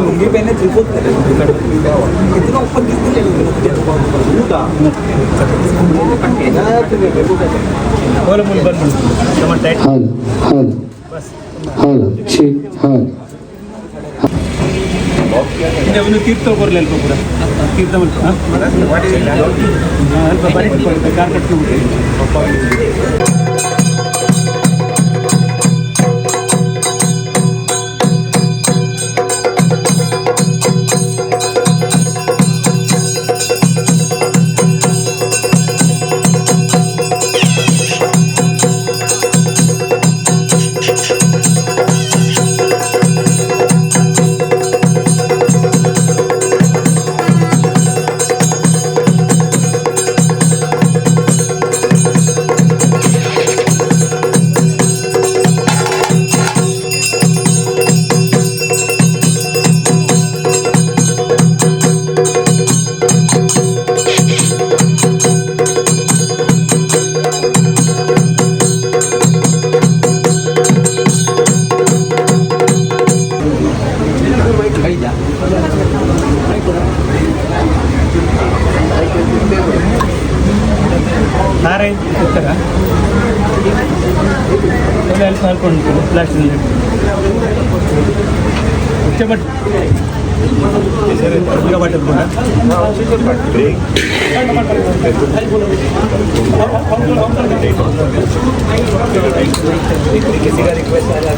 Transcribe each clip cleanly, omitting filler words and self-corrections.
लुंगी पहने कितना ऊपर ಒಂದು ತೀರ್ಥ ಬರಲಿ ಅಲ್ಪ ಕೂಡ ತೀರ್ಥ ಅಲ್ಪ ಬರೀ ಕಾರ್ ಕಟ್ಕೊಂಡ್ಬಿಟ್ಟು ಹಾರೆ ಪುಸ್ತಕ ಎಲ್ಲ ಹಾಕೊಂಡು ಪ್ಲಾಸ್ಟಿಕ್ ಬಟ್ ಬಾಟಲ್ ಕೂಡ किसी का रिक्वेस्ट आया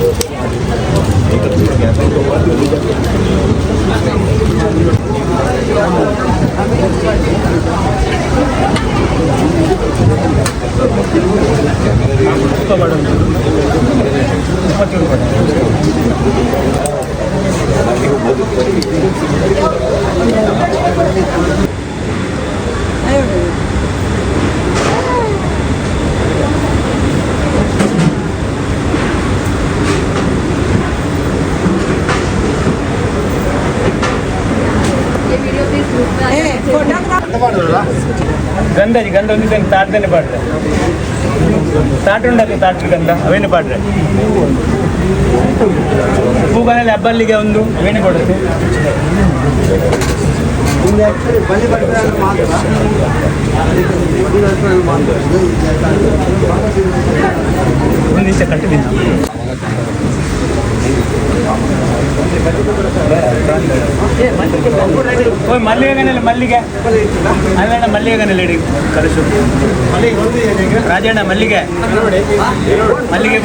गंध जी गंध उन्नी ताटने पाड्रे ताट उंडल्ली ताट गंध अवेने पाड्रे पूगनेल्लि हब्बल्लिगे उंदु अवेने कोडुत्ते उन्नीसे कट्टिदि मल्लिगे मल्लिगे अल्ल मल्लिगे कलशु राजಣ್ಣ मल्लिगे मल्लिगे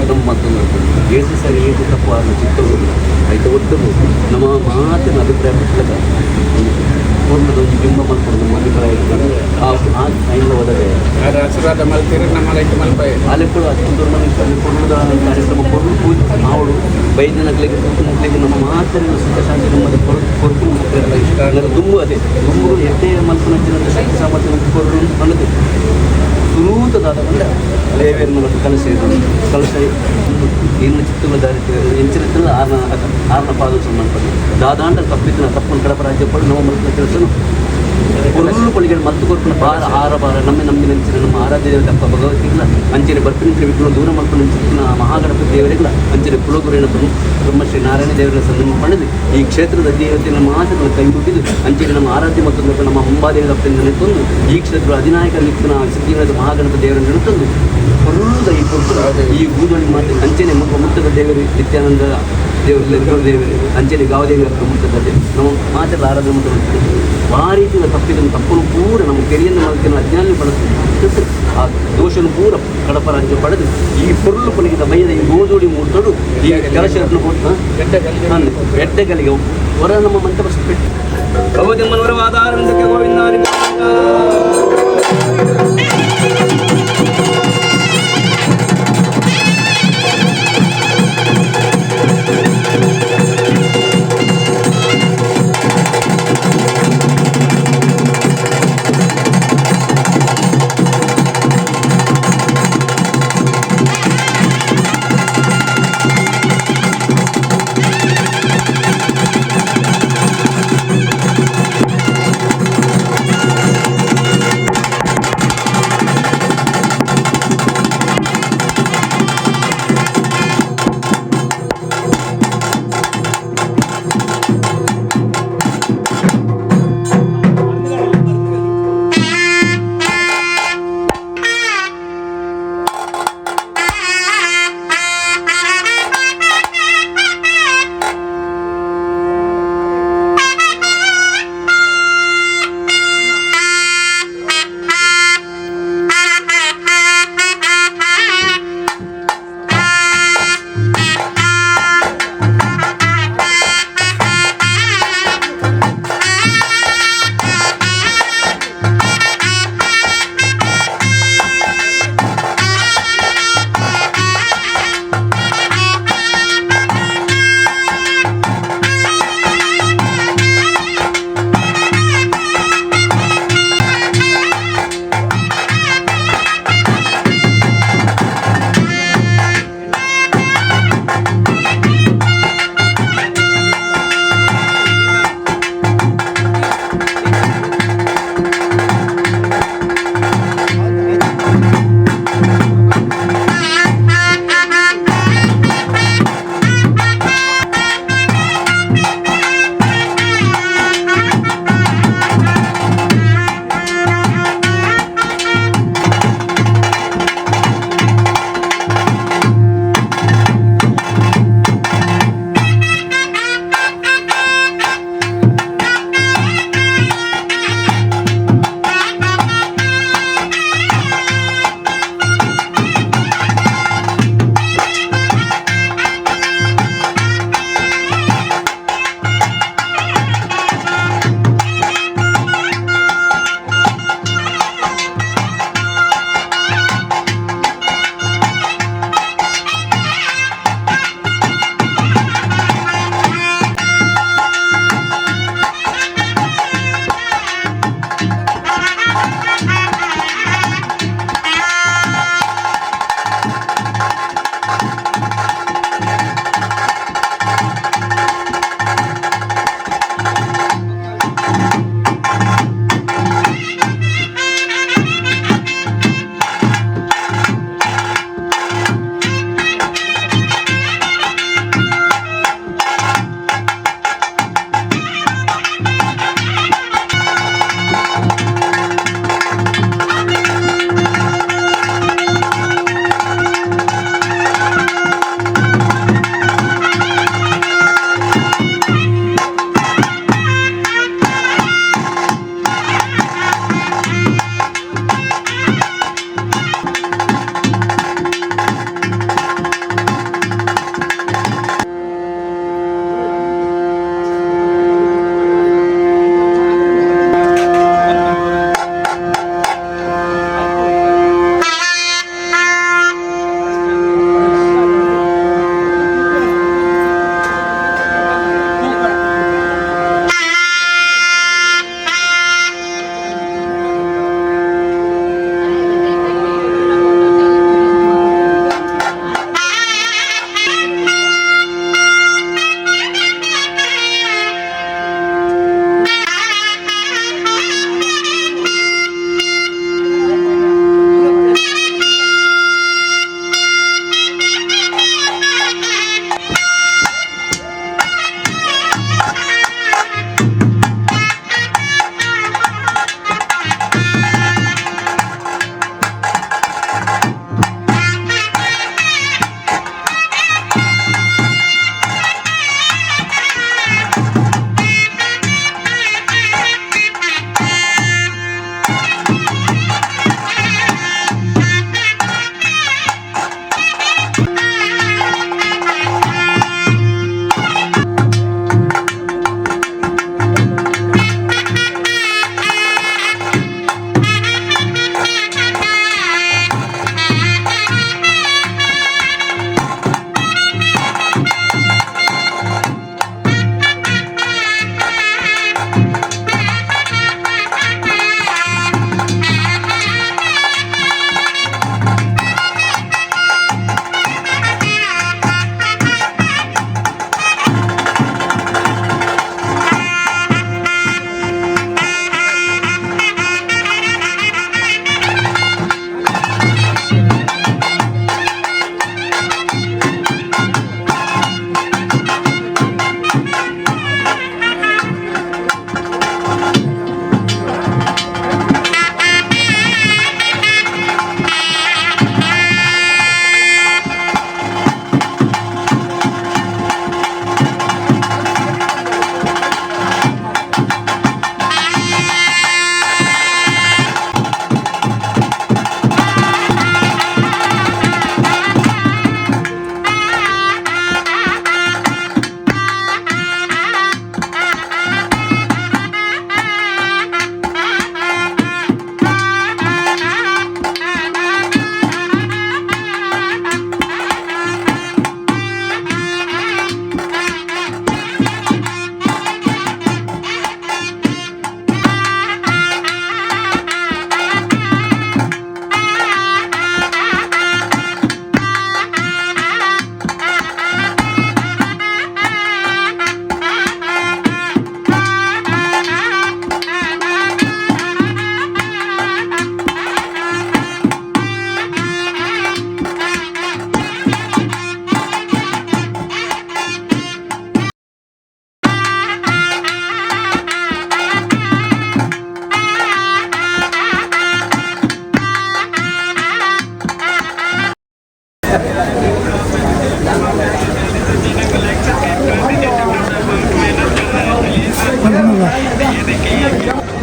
ನಮ್ಮ ಮತ್ತೊಂದು ಏಸು ಸರಿ ಏಸು ತಪ್ಪು ಅನ್ನೋ ಚಿತ್ತವರು ಆಯ್ತು ಒಟ್ಟರು ನಮ್ಮ ಮಾತಿನ ಅಭಿಪ್ರಾಯ ಪಟ್ಟದಾಗ ಒಂದು ಬಿಂಬ ಮಾಡ್ಕೊಂಡು ನಮ್ಮ ಅಭಿಪ್ರಾಯ ಆ ಟೈಮ್లో ಹೋದರೆ ಆಶೀರ್ವಾದ ಮಲ್ತೀರಿ ನಮ್ಮ ಲೈಕ್ ಮಲ್ಪೈ ಅಲ್ಲಿ ಕೂಡ ಅಷ್ಟು ಕಾರ್ಯಕ್ರಮ ಕೊಡು ಪೂಜೆ ಮಾವಡು ಬೈದನಗಳಿಗೆ ಮಕ್ಕಳಿಗೆ ನಮ್ಮ ಮಾತರಿನ ಸುಖ ಶಾಂತಿ ನಮ್ಮದು ಕೊರಕು ಮಕ್ಕಳೆಲ್ಲ ಇಷ್ಟ ದುಂಬು ಅದೇ ದುಂಬು ಎಷ್ಟೇ ಮಲ್ಪನಂಚಿನ ಶಕ್ತಿ ಸಾಮರ್ಥ್ಯ ಕೊರಡು ಅನ್ನೋದು ಸುರೂತದಾದ ಬಂದ ದೇವಿಯರನ್ನು ಕಲಶ ಇನ್ನು ಚಿತ್ತೂರು ದಾರಿ ಎಂಚಿನ ಆರನ ಪಾದ ಸಂಬಂಧಪಟ್ಟ ದಾದಾಂಡ ತಪ್ಪಿದ್ದ ತಪ್ಪನ್ನು ಕಡಪ ರಾಜ್ಯ ಪಡು ನಮ್ಮ ಮಲ್ಪನ ಕೆಲಸನು ಕೊರಲು ಪಳಿಗಳು ಮತ್ತು ಕೊರಪಿನ ಭಾರ ಆರ ಭಾರ ನಮ್ಮಿ ನೆಂಚಿನ ನಮ್ಮ ಆರಾಧ್ಯ ದೇವತೆ ಅಪ್ಪ ಭಗವತಿಗಳ ಅಂಚನೆ ಬರ್ಪಿನಿಂದ ವಿಗ್ರಹ ದೂರ ಮಾಡ್ಕೊಂಡು ನೆಂಚಿನ ಮಹಾಗಣಪತಿ ದೇವರಿಗಳ ಅಂಚನೆ ಕುಲಗುರುವಿನ ಬ್ರಹ್ಮಶ್ರೀ ನಾರಾಯಣ ದೇವರ ಸನ್ಮಾನ ಪಡೆದು ಈ ಕ್ಷೇತ್ರದ ದೇವತೆ ನಮ್ಮ ಆಶೆಗಳನ್ನು ಕೈ ಮುಗಿದು ಅಂಚನೆ ನಮ್ಮ ಆರಾಧ್ಯ ಮತ್ತು ನಮ್ಮ ಮುಂಬಾದೇವಿ ತಪ್ಪಿನಿಂದ ನೆತ್ತೊಂದು ಈ ಕ್ಷೇತ್ರ ಅಧಿನಾಯಕ ನಿಂತಿನ ಸಿದ್ಧಿವಿನಾಯಕ ಮಹಾಗಣಪತಿ ದೇವರನ್ನು ನೆನೆತಂದು ಕೊರುಳದ ಈ ಕೊರಸು ಈ ಗೂದೊಳಿ ಮಾತೆ ಅಂಚನೆ ಮುತ್ತದ ದೇವರು ನಿತ್ಯಾನಂದ ದೇವರು ಅಂಚನೆ ಗಾವದೇವಿ ಮುತ್ತದ ನಮ್ಮ ಮಾತೆಲ್ಲ ಆರಾಧನೆ ಮತ್ತು ಆ ರೀತಿಯ ತಪ್ಪಿದ್ದನ್ನು ತಪ್ಪನ್ನು ಪೂರ ನಮ್ಮ ಕೆರೆಯನ್ನು ಮಲ್ಕಿನ ಅಜ್ಞಾನ ಪಡೆದು ಆ ದೋಷವನ್ನು ಪೂರ ಕಡಪ ರಾಜ್ಯ ಪಡೆದು ಈ ಪೊರುಳು ಪಲಿಗಿದ ಬೈದ ಈ ಗೋಧೂಡಿ ಮೂರ್ತಡು ಈ ಕೆಲಸವನ್ನು ಕೊಟ್ಟು ಎಡ್ಡೆಗಳಿಗೆ ಹೊರ ನಮ್ಮ ಮಂತ್ರ ಬಿಟ್ಟು ಗೌದಮ್ಮನವರ ಆಧಾರಕ್ಕೆ ಗೋವಿಂದ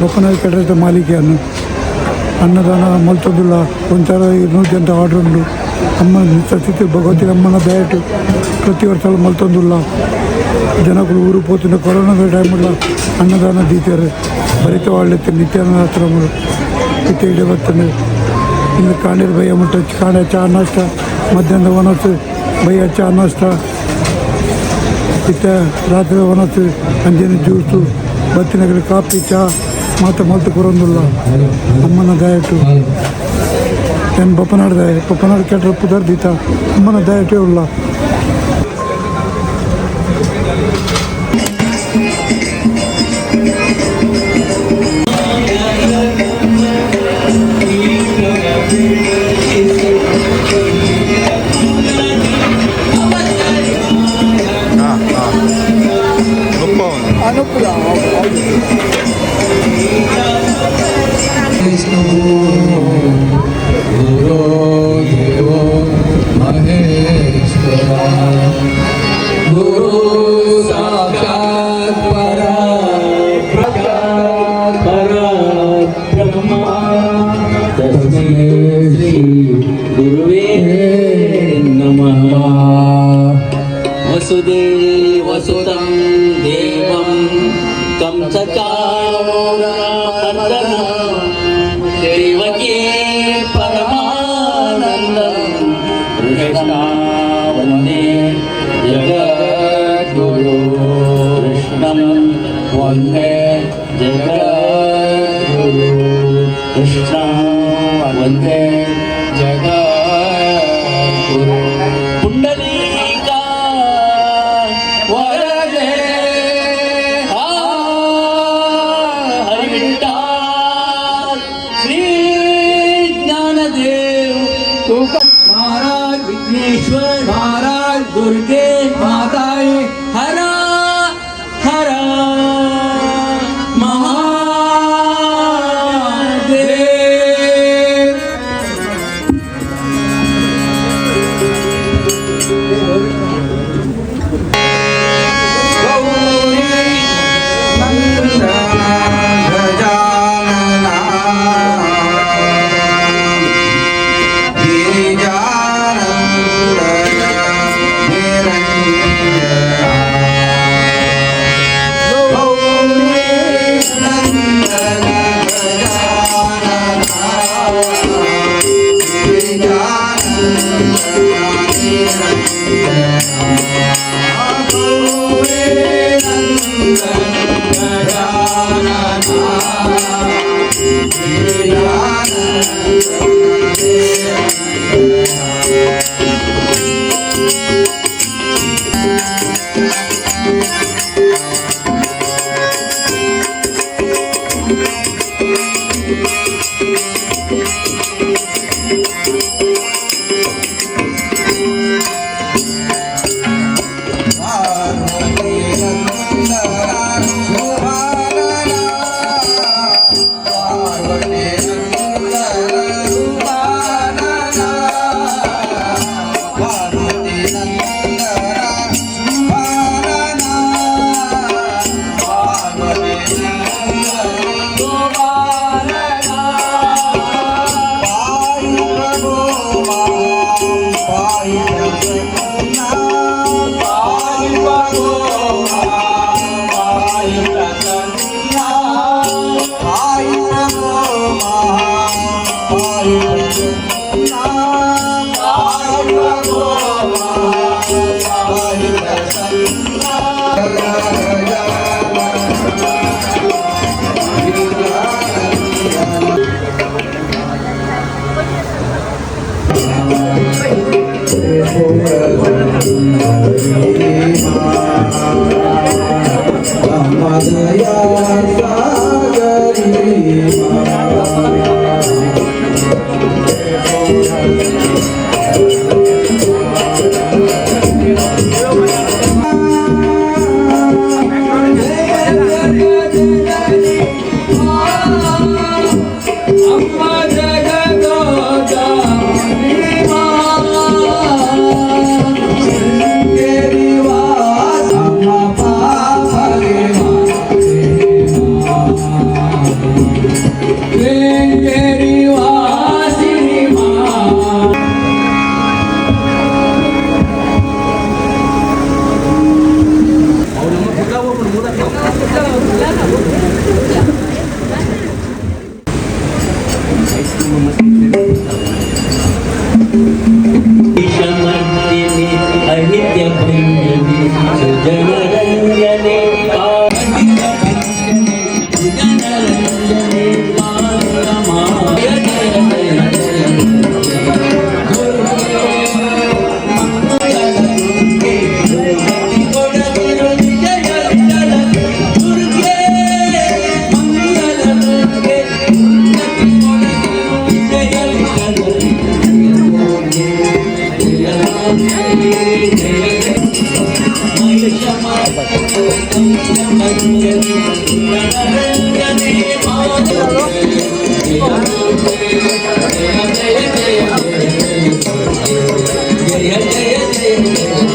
బొప్పన కట్టేట మాలికి అన్నదాన మల్తొందుల కొంచెం 200 గంట ఆర్డర్ ఉండు అమ్మ నిత్యస్థితి భగవతి అమ్మన దయటు ప్రతి వర్షాలు మల్తొందుల ಜನಗಳು ಊರು పోతున్న కరోనా టైంలో అన్నదాన దీతారు భరిత వాళ్ళైతే నిత్యాన్నదాశ్రములు ಇತ್ತೆ ಬರ್ತದೆ ಇನ್ನು ಕಾಂಡೇರು ಭಯ ಮುಟ್ಟ ಕಾಂಡ ಚಾ ನಾಷ್ಟ ಮಧ್ಯಾಹ್ನದ ಒನಸು ಭಯ ಚಾ ನಾಷ್ಟ ಇತ್ತೆ ರಾತ್ರಿ ಒನಸು ಅಂಜನ ಜ್ಯೂಸು ಬತ್ತಿನಗಲಿ ಕಾಫಿ ಚಾ ಮಾತ ಮಲ್ತು ಕೊರೊಂದುಲ್ಲ ಅಮ್ಮನ ದಯಟು ಏನು ಬಪ್ಪನಾಡು ಕೆಟ್ಟರೆ ಪುದರ್ ದೀತ ಅಮ್ಮನ ದಯಟೇ ಉಲ್ಲ वसुदेवसुतं देवं कंसचाणूरमर्दनं देवकी परमानन्दं कृष्णा वन्दे जगद्गुरु कृष्णं वन्दे जगद्गुरु कृष्णं वन्दे जगद्गुरु पुण्डलीका वरदे हरिविठ्ठल श्री ज्ञानदेव महाराज विघ्नेश्वर महाराज दुर्गे माताए हर हर महादेव।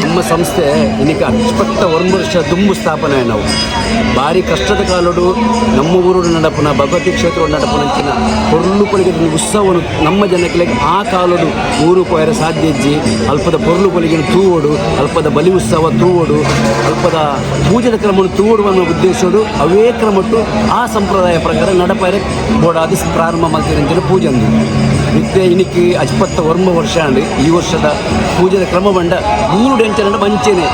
ನಮ್ಮ ಸಂಸ್ಥೆ ಇನ್ನಕ್ಕೆ 61 ವರ್ಷ ದುಂಬು ಸ್ಥಾಪನೆ ನಾವು ಭಾರಿ ಕಷ್ಟದ ಕಾಲಡು ನಮ್ಮ ಊರು ನಡಪನ ಭಗವತಿ ಕ್ಷೇತ್ರ ನಡಪನಂಚಿನ ಪೊರ್ಲು ಪೊಲಿಗೆ ಉತ್ಸವನು ನಮ್ಮ ಜನಕ್ಕೆ ಆ ಕಾಲಡು ಊರು ಪೋಯರ ಸಾಧ್ಯಜ್ಜಿ ಅಲ್ಪದ ಪೊರ್ಲು ಪೊಲಿಗೆ ತೂವೋಡು ಅಲ್ಪದ ಬಲಿ ಉತ್ಸವ ತೂವೋಡು ಅಲ್ಪದ ಪೂಜದ ಕ್ರಮವನ್ನು ತೂವೋಡು ಅನ್ನೋ ಉದ್ದೇಶಡು ಅವೇ ಕ್ರಮಟ್ಟು ಆ ಸಂಪ್ರದಾಯ ಪ್ರಕಾರ ನಡಪಾಯರೆ ಬೋಡಾದಿ ಪ್ರಾರಂಭ ಮಾಡ್ತೀರಂತ ಪೂಜೆ ಅಂದು ಮತ್ತೆ ಇನ್ನಕ್ಕೆ 61 ವರ್ಷ ಅಂಡಿ ಈ ವರ್ಷದ ಪೂಜೆದ ಕ್ರಮ ಬಂಡ 3 ಡೆಂಚರನ್ನು ಮಂಚೆನೆ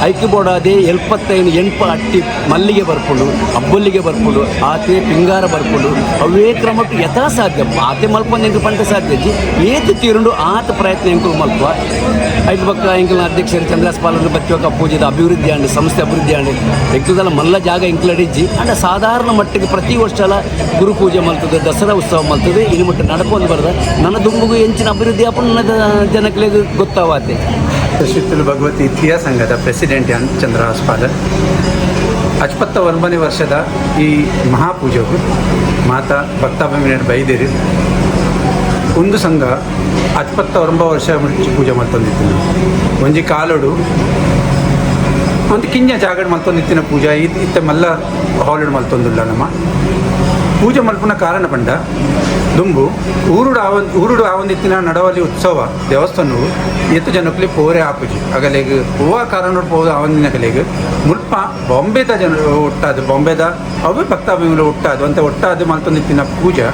ಐಕ್ಯ ಬೋಡಾದೆ 75 ಎಣ್ಪ ಅಟ್ಟಿ ಮಲ್ಲಿಗೆ ಬರ್ಕೊಂಡು ಅಬ್ಬಲ್ಲಿಗೆ ಬರ್ಕೊಂಡು ಆತೆ ಪಿಂಗಾರ ಬರ್ಕೊಂಡು ಅವೇ ಕ್ರಮಟ್ಟು ಯಥಾ ಸಾಧ್ಯ ಆತೆ ಮಲ್ಪಂದು ಎಂಕು ಪಂಟ ಸಾಧ್ಯ ಏತು ತೀರುಂಡು ಆತ ಪ್ರಯತ್ನ ಎಂಕು ಮಲ್ಪ ಐದು ಪಕ್ಕ ಎಂಕಲ್ನ ಅಧ್ಯಕ್ಷರು ಚಂದ್ರಾಸ್ಪಾಲನ್ನು ಬಚ್ಚೋಕ ಪೂಜೆದ ಅಭಿವೃದ್ಧಿ ಅಂಡು ಸಂಸ್ಥೆ ಅಭಿವೃದ್ಧಿ ಅಂಡು ಎಂಕಲ್ದಲ್ಲ ಮಲ್ಲ ಜಾಗ ಎಂಕ್ಲಡಿಜ್ಜಿ ಅಂಡ ಸಾಧಾರಣ ಮಟ್ಟಿಗೆ ಪ್ರತಿ ವರ್ಷ ಗುರು ಪೂಜೆ ಮಲ್ತದೆ ದಸರಾ ಉತ್ಸವ ಮಲ್ತದೆ ಇನ್ನು ಮಟ್ಟ ನಡ್ಕೊಂಡು ಬರದ ನನ್ನ ದುಂಬುಗೂ ಹೆಂಚಿನ ಅಭಿವೃದ್ಧಿ ಅಪ್ಪ ನನ್ನ ಜನಕ್ಕೆ ಗೊತ್ತಾವಾತೆ. ಶ್ರೀ ಭಗವತಿ ಥಿಯಾ ಸಂಘದ ಪ್ರೆಸಿಡೆಂಟ್ ಚಂದ್ರಾಸ್ಪಾಲ 61ನೇ ವರ್ಷದ ಈ ಮಹಾಪೂಜೆಗೂ ಮಾತಾ ಭಕ್ತಾಭಿಮಾನಿ ಬೈದೇರಿ ಒಂದು ಸಂಘ 69 ವರ್ಷ ಪೂಜೆ ಮಾಡ್ತಂದಿತ್ತು ಒಂಜಿ ಕಾಲೋಡು ಒಂದು ಕಿಂಜ ಜಾಗಡ್ ಮಲ್ತೊಂದಿತ್ತಿನ ಪೂಜಾ ಇತ್ತೆ ಮಲ್ಲ ಹಾಲಿಡ್ ಮಲ್ತೊಂದಿಲ್ಲ ನಮ್ಮ ಪೂಜೆ ಮಲ್ಪನ ಕಾರಣ ಪಂಡ ದುಂಬು ಊರುಡು ಆವೊಂದಿತ್ತಿನ ನಡವಲಿ ಉತ್ಸವ ದೇವಸ್ಥಾನವು ಎತ್ತು ಜನಕ್ಕಲಿ ಪೋರೆ ಆಪುಜಿ ಅಗಲೆಗ್ ಹೂವ ಕಾರಣ ಪೋದು ಆವೊಂದಿನಗಲೆಗ್ ಮುಲ್ಪ ಬಾಂಬೆದ ಜನ ಒಟ್ಟಾದು ಬಾಂಬೆದ ಅವೇ ಭಕ್ತಾಭಿಮಾನಿಗಳು ಒಟ್ಟಾದು ಅಂತ ಒಟ್ಟಾದು ಮಲ್ತೊಂದಿತ್ತಿನ ಪೂಜೆ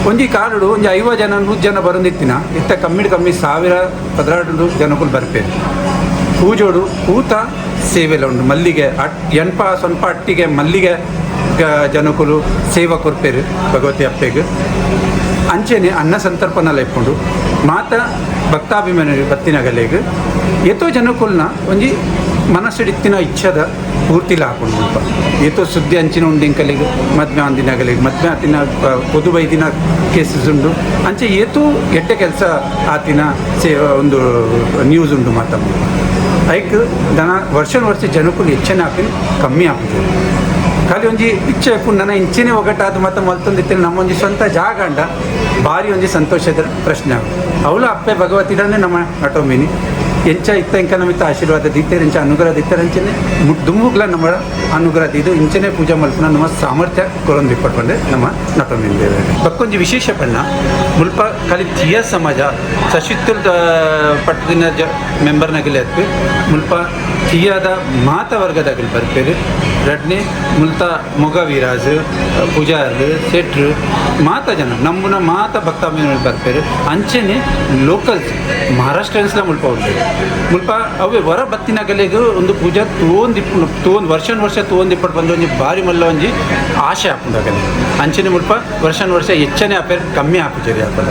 ಒಂಜಿ ಕಾಲುಡು ಒಂಜಿ 50 ಜನ 100 ಜನ ಬರೋದಿತ್ತಿನ ಇತ್ತ ಕಮ್ಮಿ 1000 ಜನಕ್ಕೂ ಬರ್ಪೇರು ಪೂಜೋಡು ಊತ ಸೇವೆಲ್ಲ ಉಂಟು ಮಲ್ಲಿಗೆ ಎಣ್ಪ ಸ್ವಲ್ಪ ಅಟ್ಟಿಗೆ ಮಲ್ಲಿಗೆ ಜನಕ್ಕೂ ಸೇವಾ ಕೊರ್ಪೇರು ಭಗವತಿ ಅಪ್ಪೆಗೆ ಅಂಚೆನೆ ಅನ್ನ ಸಂತರ್ಪಣೆಲ್ಲ ಇಟ್ಕೊಂಡು ಮಾತ ಭಕ್ತಾಭಿಮಾನಿ ಬತ್ತಿನಗಲೆಗೆ ಎತ್ತೋ ಜನಕ್ಕೂಲ್ನ ಒಂಜಿ ಮನಸ್ಸಿಡಿತ್ತಿನ ಇಚ್ಛದ ಪೂರ್ತಿಲ ಹಾಕೊಂಡು ಸ್ವಲ್ಪ ಏತೋ ಸುದ್ದಿ ಅಂಚಿನ ಉಂಡಿಂಕಲಿಗೆ ಮದ್ಮೆ ಅಂದಿನಗಲಿಗೆ ಮದ್ಮೆ ಆತಿನ ಪೊದು ಬೈದಿನ ಕೇಸಸ್ ಉಂಡು ಅಂಚೆ ಏತೋ ಎಟ್ಟೆ ಕೆಲಸ ಆತಿನ ಒಂದು ನ್ಯೂಸ್ ಉಂಟು ಮಾತಮ್ಮ ಐಕ್ ದನ ವರ್ಷ ಜನಕ್ಕೂ ಹೆಚ್ಚಿನ ಹಾಕಿ ಕಮ್ಮಿ ಹಾಕುದು ಖಾಲಿ ಒಂಜಿ ಇಚ್ಛೆ ಹಾಕೊಂಡು ನನ್ನ ಇಂಚಿನೇ ಒಗಟಾದ ಮತ್ತು ಮಲ್ತೊಂದಿತ್ತು ನಮ್ಮೊಂಜಿ ಸ್ವಂತ ಜಾಗ ಅಂಡ ಭಾರಿ ಒಂಜಿ ಸಂತೋಷದ ಪ್ರಶ್ನೆ ಅವಳು ಅಪ್ಪೆ ಭಗವತಿಡನ್ನೇ ನಮ್ಮ ನಟೋಮಿನಿ ಎಂಚ ಇತ್ತ ಇಂಕ ನಮಿತ್ತ ಆಶೀರ್ವಾದ ದಿತ್ತೇರು ಇಂಚ ಅನುಗ್ರಹ ದಿತ್ತರಂಚನೆ ದುಂಬುಗ್ಲ ನಮ್ಮ ಅನುಗ್ರಹ ಇದು ಇಂಚನೆ ಪೂಜೆ ಮಲ್ಪನ ನಮ್ಮ ಸಾಮರ್ಥ್ಯ ಕೊರೊಂದು ಪಡ್ಕೊಂಡೆ ನಮ್ಮ ನಟೋಮಿಂದೇವೆ ಬಕ್ಕೊಂಜಿ ವಿಶೇಷ ಪಣ್ಣ ಮುಲ್ಪ ಖಾಲಿ ಥಿಯಾ ಸಮಾಜ ಸಶಿತ್ತುಲ್ ಪಟ್ಟದಿನ ಮೆಂಬರ್ನಾಗಿಲ್ಲ ಅದ್ಕು ಮುಲ್ಪ ಥಿಯಾದ ಮಾತ ವರ್ಗದಾಗಲಿ ಬರ್ಪೇರು ರಡ್ನೆ ಮುಲ್ತ ಮೊಗ ವಿರಾಜ್ ಪೂಜಾರ್ ಸೆಟ್ರು ಮಾತ ಜನ ನಮ್ಮನ ಮಾತ ಭಕ್ತಾಭಿಮಾನಿ ಬರ್ಪೇರು ಅಂಚೆನೆ ಲೋಕಲ್ಸ್ ಮಹಾರಾಷ್ಟ್ರನ್ಸ್ಲ ಮುಲ್ಪ ಉಂಟು ಮುಲ್ಪ ಅವೇ ಹೊರ ಬತ್ತಿನಗಲೆಗೂ ಒಂದು ಪೂಜಾ ತೋಂದು ವರ್ಷ ತೋಂದಿಪ್ಪಟ್ಟು ಬಂದು ಒಂಜಿ ಭಾರಿ ಮಲ್ಲ ಒಂಜಿ ಆಶೆ ಹಾಕೊಂಡಾಗಲೆ ಅಂಚೆನೆ ಮುಲ್ಪ ವರ್ಷ ಹೆಚ್ಚನೆ ಹಾಪೇರು ಕಮ್ಮಿ ಹಾಪುಜೇರಿ ಹಾಕಲ್ಲ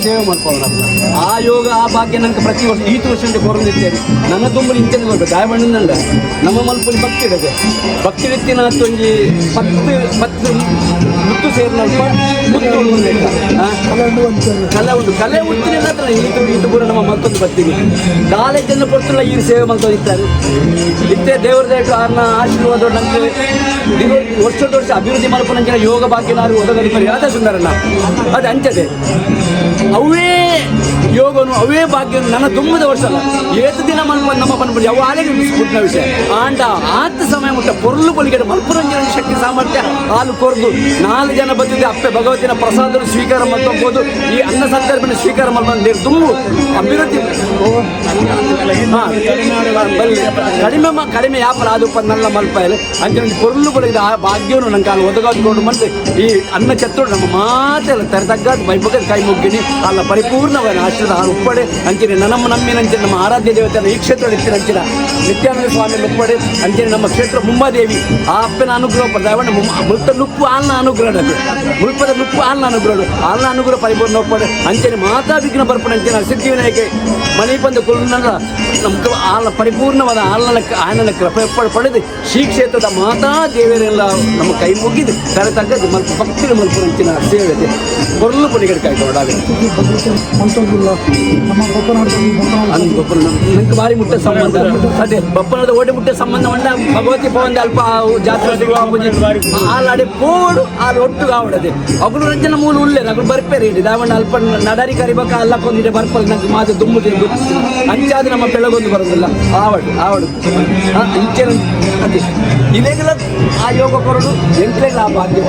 ಸೇವೆ ಮಾಡ್ಕೊಳ್ಳೋಣ. ಆ ಯೋಗ ಆ ಭಾಗ್ಯ ನಂಗೆ ಪ್ರತಿ ವರ್ಷ ಈ ವರ್ಷ ಕೊರೊಂದಿದ್ದೇನೆ ನನ್ನ ತುಂಬ ಇಂಚೆ ಬರ್ಬೇಕು ದಾಯಬಣ್ಣಂದ ನಮ್ಮ ಮಲ್ಪಲ್ಲಿ ಭಕ್ತಿ ಇಡದೆ ಭಕ್ತಿ ವ್ಯಕ್ತಿನ ಒಂಜಿ 10 ಮುತ್ತು ಸೇರಿನಲ್ಪ ಕಲೆ ಉಂಟು ಕಲೆ ಉಂಟಿನ ಹತ್ರ ಇದು ಕೂಡ ನಮ್ಮ ಮತ್ತೊಂದು ಬರ್ತೀವಿ ಕಾಲೇಜನ್ನು ಕೊಡ್ತಿಲ್ಲ ಈ ಸೇವೆ ಮಾಡ್ತಾ ಇದ್ದಾರೆ ಇತ್ತೆ ದೇವರ ದಯಟು ಅವ್ರನ್ನ ಆಶೀರ್ವಾದ ನಂಗೆ ವರ್ಷ ಅಭಿವೃದ್ಧಿ ಮಲ್ಪನಂಚಿನ ಯೋಗ ಭಾಗ್ಯನಾರು ಒದಗಲಿ ಪರಿಹಾರ ಸುಂದರನ ಅದು ಅಂಚದೆ ಅವೇ ಯೋಗನು ಅವೇ ಭಾಗ್ಯನು ನನ್ನ ತುಂಬದ ವರ್ಷ ಅಲ್ಲ ಏತು ದಿನ ಮಲ್ಪ ನಮ್ಮ ಪನ್ಪಡಿ ಅವು ಆಲೆಗೆ ಬಿಸ್ಬಿಟ್ನ ವಿಷಯ ಆಂಡ ಆತ ಸಮಯ ಮುಟ್ಟ ಪೊರ್ಲು ಪೊಲಿಗೆ ಮಲ್ಪುರಂಜನ ಶಕ್ತಿ ಸಾಮರ್ಥ್ಯ ಹಾಲು ಕೊರ್ದು 4 ಜನ ಬಂದಿದ್ದೆ ಅಪ್ಪೆ ಭಗವತಿನ ಪ್ರಸಾದ ಸ್ವೀಕಾರ ಮಾಡ್ಕೊಬೋದು ಈ ಅನ್ನ ಸಂದರ್ಭನ ಸ್ವೀಕಾರ ಮಾಡ್ಕೊಂಡು ತುಂಬು ಅಭಿವೃದ್ಧಿ ಕಡಿಮೆ ವ್ಯಾಪಾರ ಅದು ನಲ್ಲ ಮಲ್ಪ ಅಂಚೆ ಪೊರ್ಲು ಪೊಲಿಗೆ ಆ ಭಾಗ್ಯವನ್ನು ನಂಗೆ ಅಲ್ಲಿ ಒದಗಾದ್ಕೊಂಡು ಮತ್ತೆ ಈ ಅನ್ನ ಚತ್ತೋಡು ನಮ್ಮ ಮಾತೆಲ್ಲ ತರತಗ್ಗ ಬೈಬಗ ಕೈ ಮುಗ್ಗಿನಿ ಅಲ್ಲ ಪರಿಪೂರ್ಣವಾದ ಆಶೀರ್ವಾದ ಉಪ್ಪಡೆ ಅಂಚನೆ ನಮ್ಮ ನಮ್ಮಿನಂಚನೆ ನಮ್ಮ ಆರಾಧ್ಯ ದೇವತೆಯನ್ನು ಈ ಕ್ಷೇತ್ರ ಇತ್ತಿನಂಚಿನ ನಿತ್ಯಾನಂದ ಸ್ವಾಮಿ ಉಪ್ಪಡೆ ಅಂಚನೆ ನಮ್ಮ ಕ್ಷೇತ್ರ ಮುಂಬಾದೇವಿ ಆ ಅಪ್ಪನ ಅನುಗ್ರಹ ಪಡೆದ ಮುಲ್ತ ನುಪ್ಪು ಆಲ್ನ ಅನುಗ್ರಹ ಮುಲ್ಪದ ನುಪ್ಪು ಆಲ್ನ ಅನುಗ್ರಹ ಆಲ್ನ ಅನುಗ್ರಹ ಪರಿಪೂರ್ಣ ಒಪ್ಪಡೆ ಅಂಚನೆ ಮಾತಾ ವಿಘ್ನ ಬರ್ಪಣೆ ಅಂಚನೆ ಸಿದ್ಧಿವಿನಾಯಕ ಮನೆ ಬಂದು ಕುಲನಲ್ಲ ನಮ್ಗೆ ಆಲ್ನ ಪರಿಪೂರ್ಣವಾದ ಆನನ ಕೃಪೆ ಪಡೆದು ಶ್ರೀ ಕ್ಷೇತ್ರದ ಮಾತಾ ದೇವರೆಲ್ಲ ನಮ್ಮ ಕೈ ಮುಗಿದು ಕರೆತಕ್ಕದ್ದು ಭಕ್ತಿನ ಮಲ್ಪುರಂಚಿನ ಸೇವೆ ಕೊರಲು ಪುಲಿಗಡೆ ಕಾಯ್ಕೊಂಡಾಗ ಮಲ್ತೊಂದುಲ್ಲ ನಮ್ಮ ಬೊಪ್ಪನಾಡದಲ್ಲಿ ನಂಗೆ ಭಾರಿ ಮುಟ್ಟ ಸಂಬಂಧ ಅದೇ ಬಪ್ಪನದ ಓಟೆ ಮುಟ್ಟ ಸಂಬಂಧ ಮಂಡ ಭಗವತಿ ಪವಂದ ಅಲ್ಪ ಜಾತ್ರೆ ಆಲಾಡೆ ಪೋಡು ಆಲು ಒಟ್ಟು ಆವಡದೆ ಅಗಳು ರಂಜನ ಮೂಲ ಉಳ್ಳೇ ನಗಲು ಬರ್ಪೇರಿ ಇಡಿ ದಾವಣ್ಣ ಅಲ್ಪ ನಡಾರಿ ಕರಿಬಕ ಅಲ್ಲ ಕೊಂದಿದೆ ಬರ್ಪಲ್ ನಂಗೆ ಮಾತು ದುಮ್ಮುದೆ ಅಂಚಾದ ನಮ್ಮ ಬೆಳಗೊಂದು ಬರೋದಿಲ್ಲ ಆವಡು ಇಂಚೆ ಅದೇ ಇಲೆಗಳ ಆ ಯೋಗ ಕೊರಡು ಎಂಟ್ಲೆಗಳ ಆ ಭಾಗ್ಯ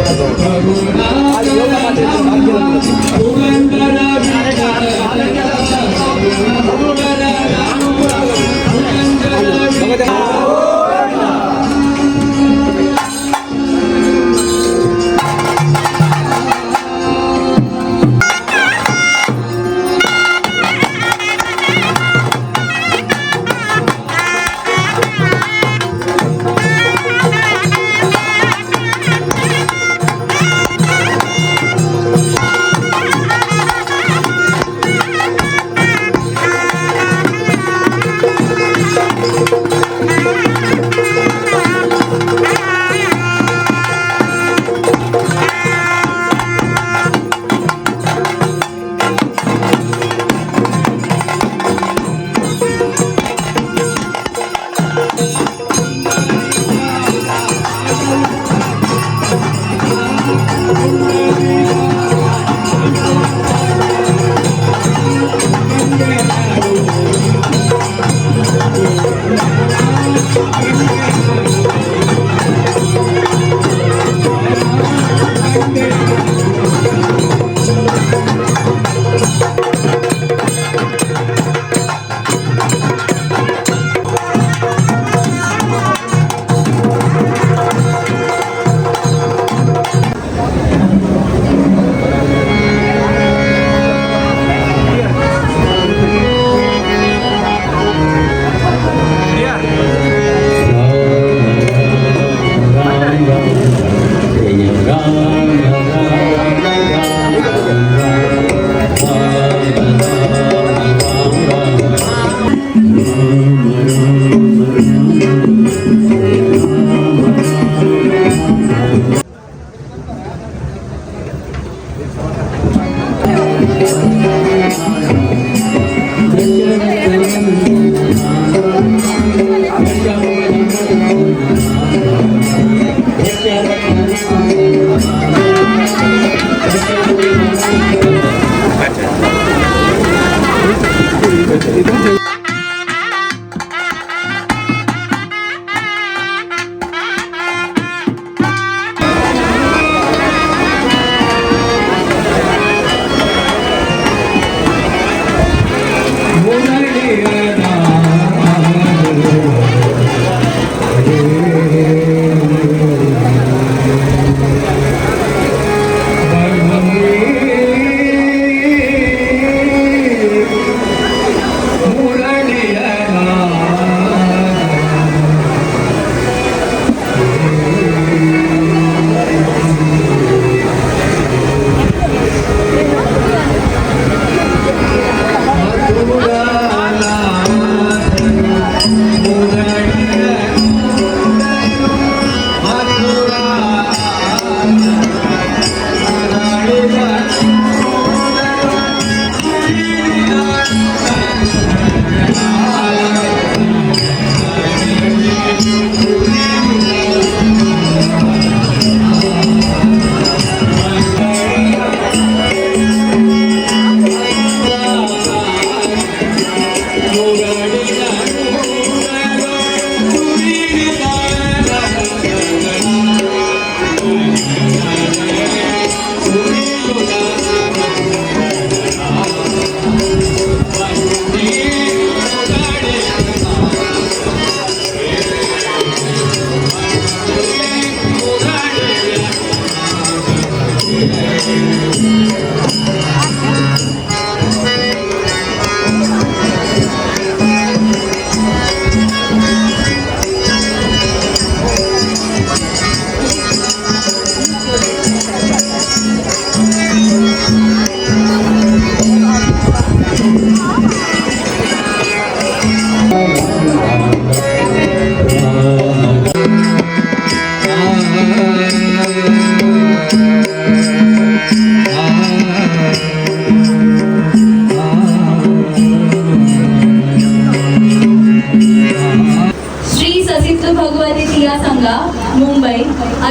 ಆ ಯೋಗ ಭಾಗ್ಯ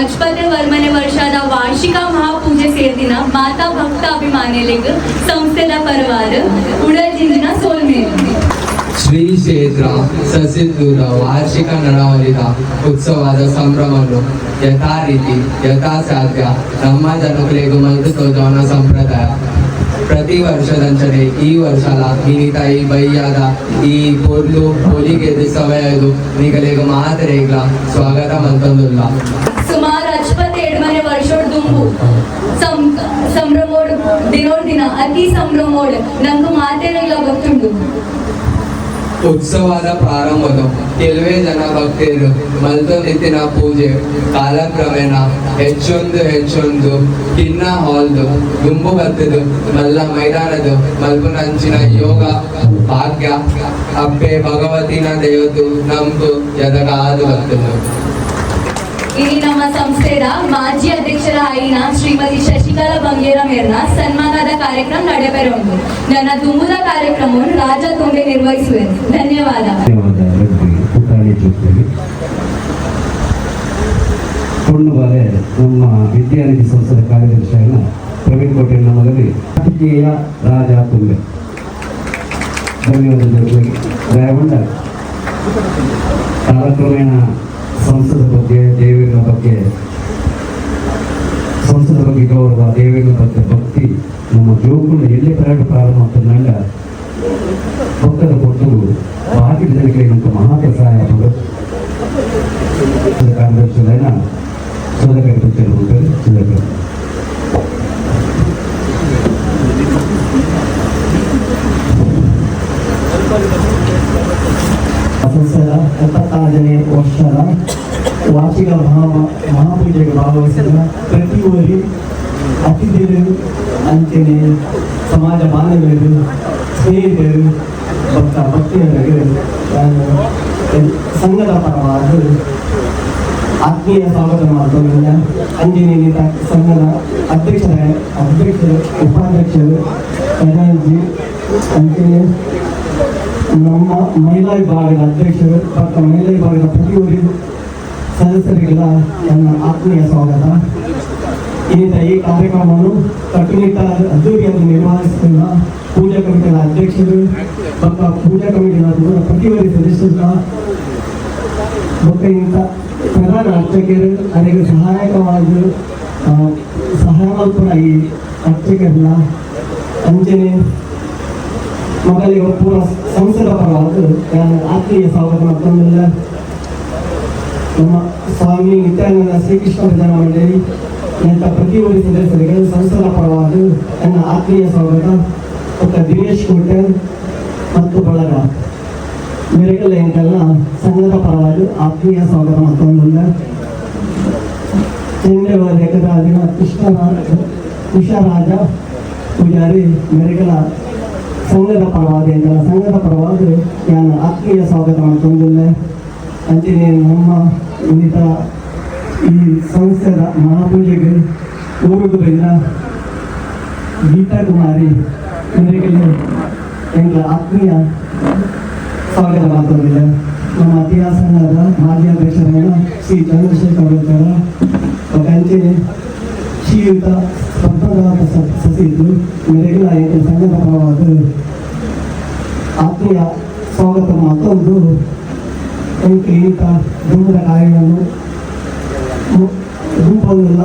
ಅಜ್ಪತೆ ವರ್ಮನೆ ವರ್ಷದ ವಾರ್ಷಿಕ ಮಹಾಪೂಜೆ ಸೇರಿದಿನ ಮಾತಾ ಭಕ್ತ ಅಭಿಮಾನಿಗಳಿಗೆ ಸಂಸ್ಥೆದ ಪರವಾದ ಉಡಜಿಂದಿನ ಸೋಲ್ಮೇಲು ಶ್ರೀ ಕ್ಷೇತ್ರ ಸಸಿದ್ದೂರ ವಾರ್ಷಿಕ ನಡವಳಿದ ಉತ್ಸವದ ಸಂಭ್ರಮವನ್ನು ಯಥಾರೀತಿ ಯಥಾಸಾಧ್ಯ ನಮ್ಮ ಜನಗಳಿಗೆ ಮಲ್ತು ತೋಜವನ ಸಂಪ್ರದಾಯ ಪ್ರತಿ ವರ್ಷದಂಚನೆ ಈ ವರ್ಷಲ ಮಿನಿತ ಈ ಬೈಯಾದ ಈ ಪೊರ್ಲು ಹೋಲಿಗೆ ಸವಯದು ನಿಗಲಿಗೆ ಮಾತರೆಗಳ ಸ್ವಾಗತ ಮಲ್ತೊಂದುಲ್ಲ ಸುಮಾರು 87 ವರ್ಷೋಡ್ ದುಂಬು ಸಂಭ್ರಮೋಡ್ ದಿನೋಡ್ ದಿನ ಅತಿ ಸಂಭ್ರಮೋಡ್ ನಂಗೆ ಮಾತೇನೆಲ್ಲ ಗೊತ್ತುಂಟು. ಉತ್ಸವದ ಪ್ರಾರಂಭದ ಕೆಲವೇ ಜನ ಭಕ್ತರು ಮಲ್ತೊಂದಿತ್ತಿನ ಪೂಜೆ ಕಾಲಕ್ರಮೇಣ ಹೆಚ್ಚೊಂದು ಕಿನ್ನ ಹಾಲ್ದು ದುಂಬು ಬತ್ತದು ಮಲ್ಲ ಮೈದಾನದು ಮಲ್ಪುನಂಚಿನ ಯೋಗ ಭಾಗ್ಯ ಅಪ್ಪೆ ಭಗವತಿನ ದೇವತು ನಮ್ದು ಎದಗಾದು ಬರ್ತದೆ. ಇಲ್ಲಿ ನಮ್ಮ ಸಂಸ್ಥೆಯ ಮಾಜಿ ಅಧ್ಯಕ್ಷರ ಆಯಿನ ಶ್ರೀಮತಿ ಶಶಿಕಲಾ ಬಂಗೇರ ಮೇರ್ನ ಸನ್ಮಾನದ ಕಾರ್ಯಕ್ರಮ ನಡೆಬೆರೊಂದು ನನ್ನ ದುಂಬುದ ಕಾರ್ಯಕ್ರಮವನ್ನು ರಾಜ ತುಂಬೆ ನಿರ್ವಹಿಸುವೆ. ಧನ್ಯವಾದ. ಕೊಂಡುಬಾಲೆ ನಮ್ಮ ವಿದ್ಯಾನಿಧಿ ಸಂಸ್ಥೆಯ ಕಾರ್ಯದರ್ಶಿಯಾಗಿನ ಪ್ರವೀಣ್ ಕೋಟೆ ನಮ್ಮಲ್ಲಿ ರಾಜಕೀಯ ರಾಜ ತುಂಬೆ ಧನ್ಯವಾದಗಳು ದಯಗೊಂಡ ಕಾಲಕ್ರಮೇಣ ಸಂಸ್ಥದ ಬಗ್ಗೆ ದೇವರ ಬಗ್ಗೆ ಸಂಸ್ಥದ ಬಗ್ಗೆ ಗೌರವ ದೇವರ ಬಗ್ಗೆ ಭಕ್ತಿ ನಮ್ಮ ಜೋಗುಂಡ ಎಲ್ಲೇ ಪ್ರಾರಂಭ ಆಗ್ತದಂಗ ಭಕ್ತರ ಕೊಟ್ಟು ಬಾಕಿ ಜನಕ್ಕೆ ನಮಗೆ ಮಹತ್ವ ಸಹಾಯ ಕಾರ್ಯದರ್ಶಿಗಳನ್ನ ಸೋದಕರು ಸೋದಕರು ಸಂಸ್ಥೆಯ 76ನೇ ವರ್ಷದ ವಾರ್ಷಿಕ ಮಹಾಪೂಜೆಗೆ ಭಾಗವಹಿಸಿದ ಪ್ರತಿಯೊಬ್ಬರು ಅತಿಥಿಗಳು ಅಂಚನೆ ಸಮಾಜ ಬಾಂಧವರು ಸ್ನೇಹಿತರು ಭಕ್ತಿಯರಿಗೆ ಸಂಘದ ಪರವಾದ ಆತ್ಮೀಯ ಸ್ವಾಗತ ಮಾಡ್ತೇವೆ. ಅಂಜನೇಯ ಸಂಘದ ಅಧ್ಯಕ್ಷರು ಉಪಾಧ್ಯಕ್ಷರು ಖಜಾಂಚಿ ಅಂಚನೆ ನಮ್ಮ ಮಹಿಳಾ ವಿಭಾಗದ ಅಧ್ಯಕ್ಷರು ಮತ್ತು ಮಹಿಳಾ ವಿಭಾಗದ ಪ್ರತಿಯೊಬ್ಬರು ಸದಸ್ಯರಿಗೆಲ್ಲ ನನ್ನ ಆತ್ಮೀಯ ಸ್ವಾಗತ. ಈ ಕಾರ್ಯಕ್ರಮವನ್ನು ಕಟ್ಟುನಿಟ್ಟಾಗಿ ಅದ್ದೂರಿಯಾಗಿ ನಿರ್ವಹಿಸುತ್ತಿರುವ ಪೂಜಾ ಕಮಿಟಿಯ ಅಧ್ಯಕ್ಷರು ಮತ್ತು ಪೂಜಾ ಕಮಿಟಿಯ ಪ್ರತಿಯೊಬ್ಬರು ಸದಸ್ಯರ ಮತ್ತು ಇಂಥ ಪ್ರಧಾನ ಅರ್ಚಕರು ಅವರಿಗೆ ಸಹಾಯಕವಾಗಿ ಸಹಾಯ ಈ ಅರ್ಚಕರನ್ನ ಅಂಚನೆ ಮಗಳಿಗೆ ಪೂರ ಸಂಸ್ಥೆಯ ಪರವಾಗಿ ಆತ್ಮೀಯ ಸ್ವಾಗತ ಮತ್ತೊಂದಿಲ್ಲ. ನಮ್ಮ ಸ್ವಾಮಿ ನಿತ್ಯಾನಂದ ಶ್ರೀಕೃಷ್ಣ ಭಜನಾ ಮಂಡಳಿ ಇಂಥ ಪ್ರತಿಯೊಬ್ಬರು ಸದಸ್ಯರಿಗೆ ಸಂಸ್ಥೆಯ ಪರವಾಗಿ ನನ್ನ ಆತ್ಮೀಯ ಸ್ವಾಗತ. ಮತ್ತು ದಿನೇಶ್ ಕೋಟೆ ಮತ್ತು ಬಳಗ ಮೇರೆಗೆಲ್ಲ ಇಂತೆಲ್ಲ ಸಂಘದ ಪರವಾಗಿ ಆತ್ಮೀಯ ಸ್ವಾಗತ ಮತ್ತೊಂದಿಲ್ಲ. ಚಂದ್ರವರ ಏಕರಾಜಿನ ಕೃಷ್ಣರಾಜ ಪೂಜಾರಿ ಮೇರೆಗೆಲ್ಲ ಸಂಘದ ಪರವಾಗಿ ಪರವಾಗಿ ನಾನು ಆತ್ಮೀಯ ಸ್ವಾಗತ ಮಾಡ್ಕೊಂಡಿಲ್ಲ. ಅಂಚನೆ ನಮ್ಮ ಇಂಥ ಈ ಸಂಸ್ಥೆಯ ಮಹಾಪೂಜೆಗೆ ಹೋಗುವುದರಿಂದ ಗೀತಾ ಕುಮಾರಿ ಇವರಿಗೆಲ್ಲ ಎಂಗಳ ಆತ್ಮೀಯ ಸ್ವಾಗತ ಮಾಡ್ಕೊಂಡಿಲ್ಲ. ನಮ್ಮ ಅತಿಹಾಸ ಸಂಘದ ಮಾಜಿ ಅಧ್ಯಕ್ಷರಾದ ಶ್ರೀ ಚಂದ್ರಶೇಖರ್ ಅವರ ಅಂಚನೆ ಶ್ರೀಯುತ ಪದ್ಮನಾಭ ಸಸಿದ್ದು ಇವರಿಗೆಲ್ಲ ಸಂಘದ ಪರವಾದ ಆತ್ಮೀಯ ಸ್ವಾಗತ ಮತ್ತೊಂದು ಇಂಥ ದುಂಬದ ಕಾರ್ಯವನ್ನು ರೂಪವಿಲ್ಲ.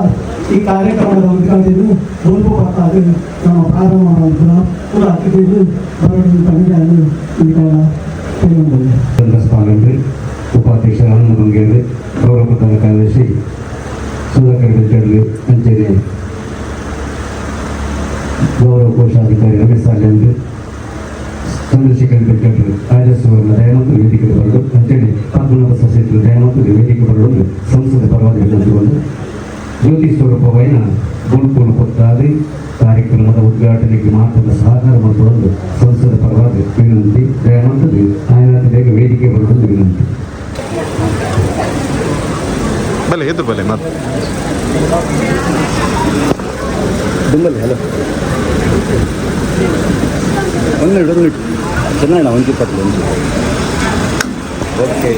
ಈ ಕಾರ್ಯಕ್ರಮದ ಉದ್ಘಾಟನೆ ರೂಪು ಬರ್ತಾರೆ ನಮ್ಮ ಪ್ರಾರಂಭ ಮಾಡಿದ್ರು ಕೂಡ ಅತಿಥಿಗಳು ಬರಲು ತಂಡನ್ನು ಸ್ವಾಗಂದ್ರಿ ಉಪಾಧ್ಯಕ್ಷ ಆನಂದ ಬಂಗೇರಿ ಗೌರವ ಪ್ರಧಾನ ಕಾರ್ಯದರ್ಶಿ ಸುಧಾಕರ್ ಬೆಟ್ಟಳ್ಳಿ ಅಂಚನೆ ಗೌರವ ಕೋಶಾಧಿಕಾರಿ ರಮೇಶ್ ಸಾಲೇಂದ್ರ ಚಂದ್ರಶೇಖರ್ ಬೆಟ್ಟಳ್ಳಿ ರಾಜಸ್ವರ್ಣ ದಯಾಮಂತು ವೇದಿಕೆ ಬರಲು ಅಂಚನೆ ಪದ್ಮನಾಭ ಸಸ್ಯಗಳು ದಯಾಮಂತು ವೇದಿಕೆ ಬರಲು ಸಂಸದ ಪರವಾಗಿ ನಂಬಿಕೊಂಡು ಜ್ಯೋತಿ ಸ್ವರೂಪವೈನ ಗೋಲ್ಕೋನ ಪುತ್ತಾದಿ ಕಾರ್ಯಕ್ರಮದ ಉದ್ಘಾಟನೆಗೆ ಮಾತ್ರ ಸಹಕಾರ ಮಾಡಿಕೊಂಡು ಸಂಸದ ಪರವಾಗಿ ವಿನಂತಿ ದಯಾಮಂತದ್ದು ಆಯನ ಬೇಗ ವೇದಿಕೆ ಬರಲು ವಿನಂತಿ. ಬಲೆ ಎದ್ದು ಬಲೆ ಮತ್ತೆ ಒಂದು ಚೆನ್ನಾಗಿ ಒಂದು 20 ಓಕೆ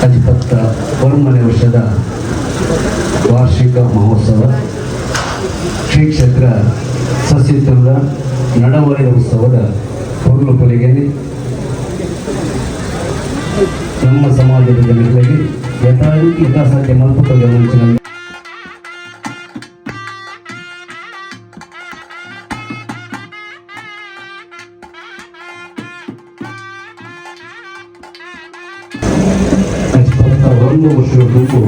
ಅಜಿಪತ್ತ ಹೊರಮನೆ ವರ್ಷದ ವಾರ್ಷಿಕ ಮಹೋತ್ಸವ ಶ್ರೀ ಕ್ಷೇತ್ರ ಸಸ್ಯತುಲ್ಯ ನಡವಳಿಕೆ ಉತ್ಸವದ ಪೊರ್ಲು ಪೊಲಿಗೆಯಲ್ಲಿ ನಮ್ಮ ಸಮಾಜದ ಜನಗಳಿಗೆ ಯಥಾಸಾಧ್ಯ ಮಲ್ಪುತ್ತದೆ ಮುಂಚಿನ ಒಂದು ವರ್ಷದ ಗುಂಪು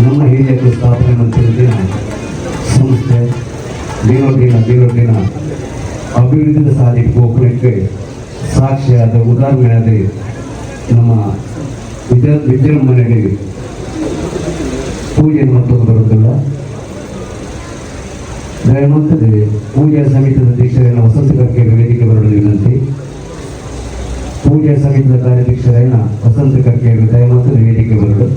ನಮ್ಮ ಹಿರಿಯರು ಸ್ಥಾಪನೆ ಮಂತ್ರಿಯ ಸಂಸ್ಥೆ ದಿನೋದಿನ ಅಭಿವೃದ್ಧಿ ಸಾಲಿಗೆ ಹೋಗಲಿಕ್ಕೆ ಸಾಕ್ಷಿಯಾದ ಉದಾಹರಣೆಯಾದ ನಮ್ಮ ವಿಜೃಂಭಣೆಗೆ ಪೂಜೆ ಮತ್ತೊಂದು ಬರುತ್ತಿಲ್ಲ. ದಯಮಾಡಿ ಪೂಜಾ ಸಮಿತಿಯ ಅಧ್ಯಕ್ಷರಾದ ವಸಂತ ಕರ್ಕೇರಿ ವೇದಿಕೆ ಬರಲು ವಿನಂತಿ. ಪೂಜಾ ಸಮಿತಿಯ ಕಾರ್ಯಾಧ್ಯಕ್ಷರಾದ ವಸಂತ ಕರ್ಕೇರಿ ದಯಮಾಡಿ ವೇದಿಕೆ ಬರಲು.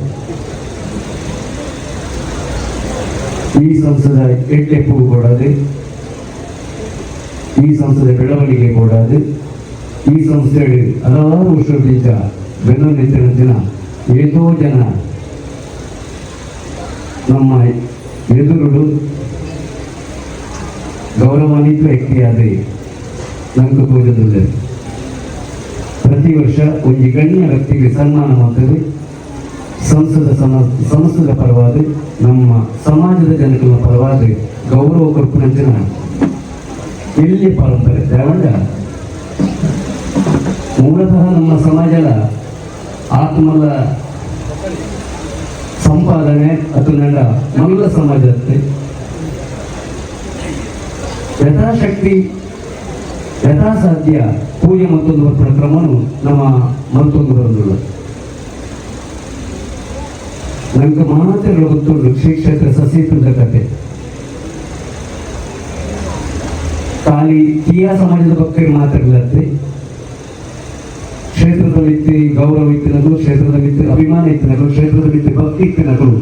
ಈ ಸಂಸ್ಥೆದ ಎಟ್ಟೆಪ್ಪು ಕೊಡದೆ, ಈ ಸಂಸ್ಥೆಯ ಬೆಳವಣಿಗೆ ಕೊಡದೆ, ಈ ಸಂಸ್ಥೆಯಲ್ಲಿ ಹಲವಾರು ವರ್ಷದಿಂದ ಬೆನ್ನೆಲುಬಿನ ಏತೋ ಜನ ನಮ್ಮ ಎದುರುಡು ಗೌರವಾನ್ವಿತ ವ್ಯಕ್ತಿಯಾದ ನಂಗೆ ತೋರಿದಿಲ್ಲ. ಪ್ರತಿ ವರ್ಷ ಒಂದು ಗಣ್ಯ ವ್ಯಕ್ತಿಗೆ ಸನ್ಮಾನ ಮಾಡ್ತದೆ. ಸಂಸ್ಥದ ಪರವಾದ ನಮ್ಮ ಸಮಾಜದ ಜನಗಳ ಪರವಾದ ಗೌರವ ಕೊರ್ಪುನಂಚಿನ ಎಲ್ಲಿ ಪರಂಪರೆ ದಯವಂಡ ಮೂಲತಃ ನಮ್ಮ ಸಮಾಜದ ಆತ್ಮದ ಸಂಪಾದನೆ ಅದು ನನ್ನ ಮಲ್ಲ ಸಮಾಜಕ್ಕೆ ಯಥಾಶಕ್ತಿ ಯಥಾಸಾಧ್ಯ ಪೂಜೆ ಮತ್ತೊಂದು ಬರ್ಪಡ ಕ್ರಮನು ನಮ್ಮ ಮತ್ತೊಂದು ಬರೋದಿಲ್ಲ. ನಂಗೆ ಮಾತ್ರ ಗೊತ್ತುಂಟು ಶ್ರೀ ಕ್ಷೇತ್ರ ಸಸ್ಯದ ಕತೆ. ಖಾಲಿ ಕಿಯಾ ಸಮಾಜದ ಬಗ್ಗೆ ಮಾತಾಡಲತ್ತೆ. ಕ್ಷೇತ್ರದ ಮಿತಿ ಗೌರವ ಇತ್ತಿನಗಳು, ಕ್ಷೇತ್ರದ ಮಿತಿ ಅಭಿಮಾನ ಇತ್ತಿನಗಳು, ಕ್ಷೇತ್ರದ ಮಿತಿ ಭಕ್ತಿ ಇತ್ತಿನಗಳು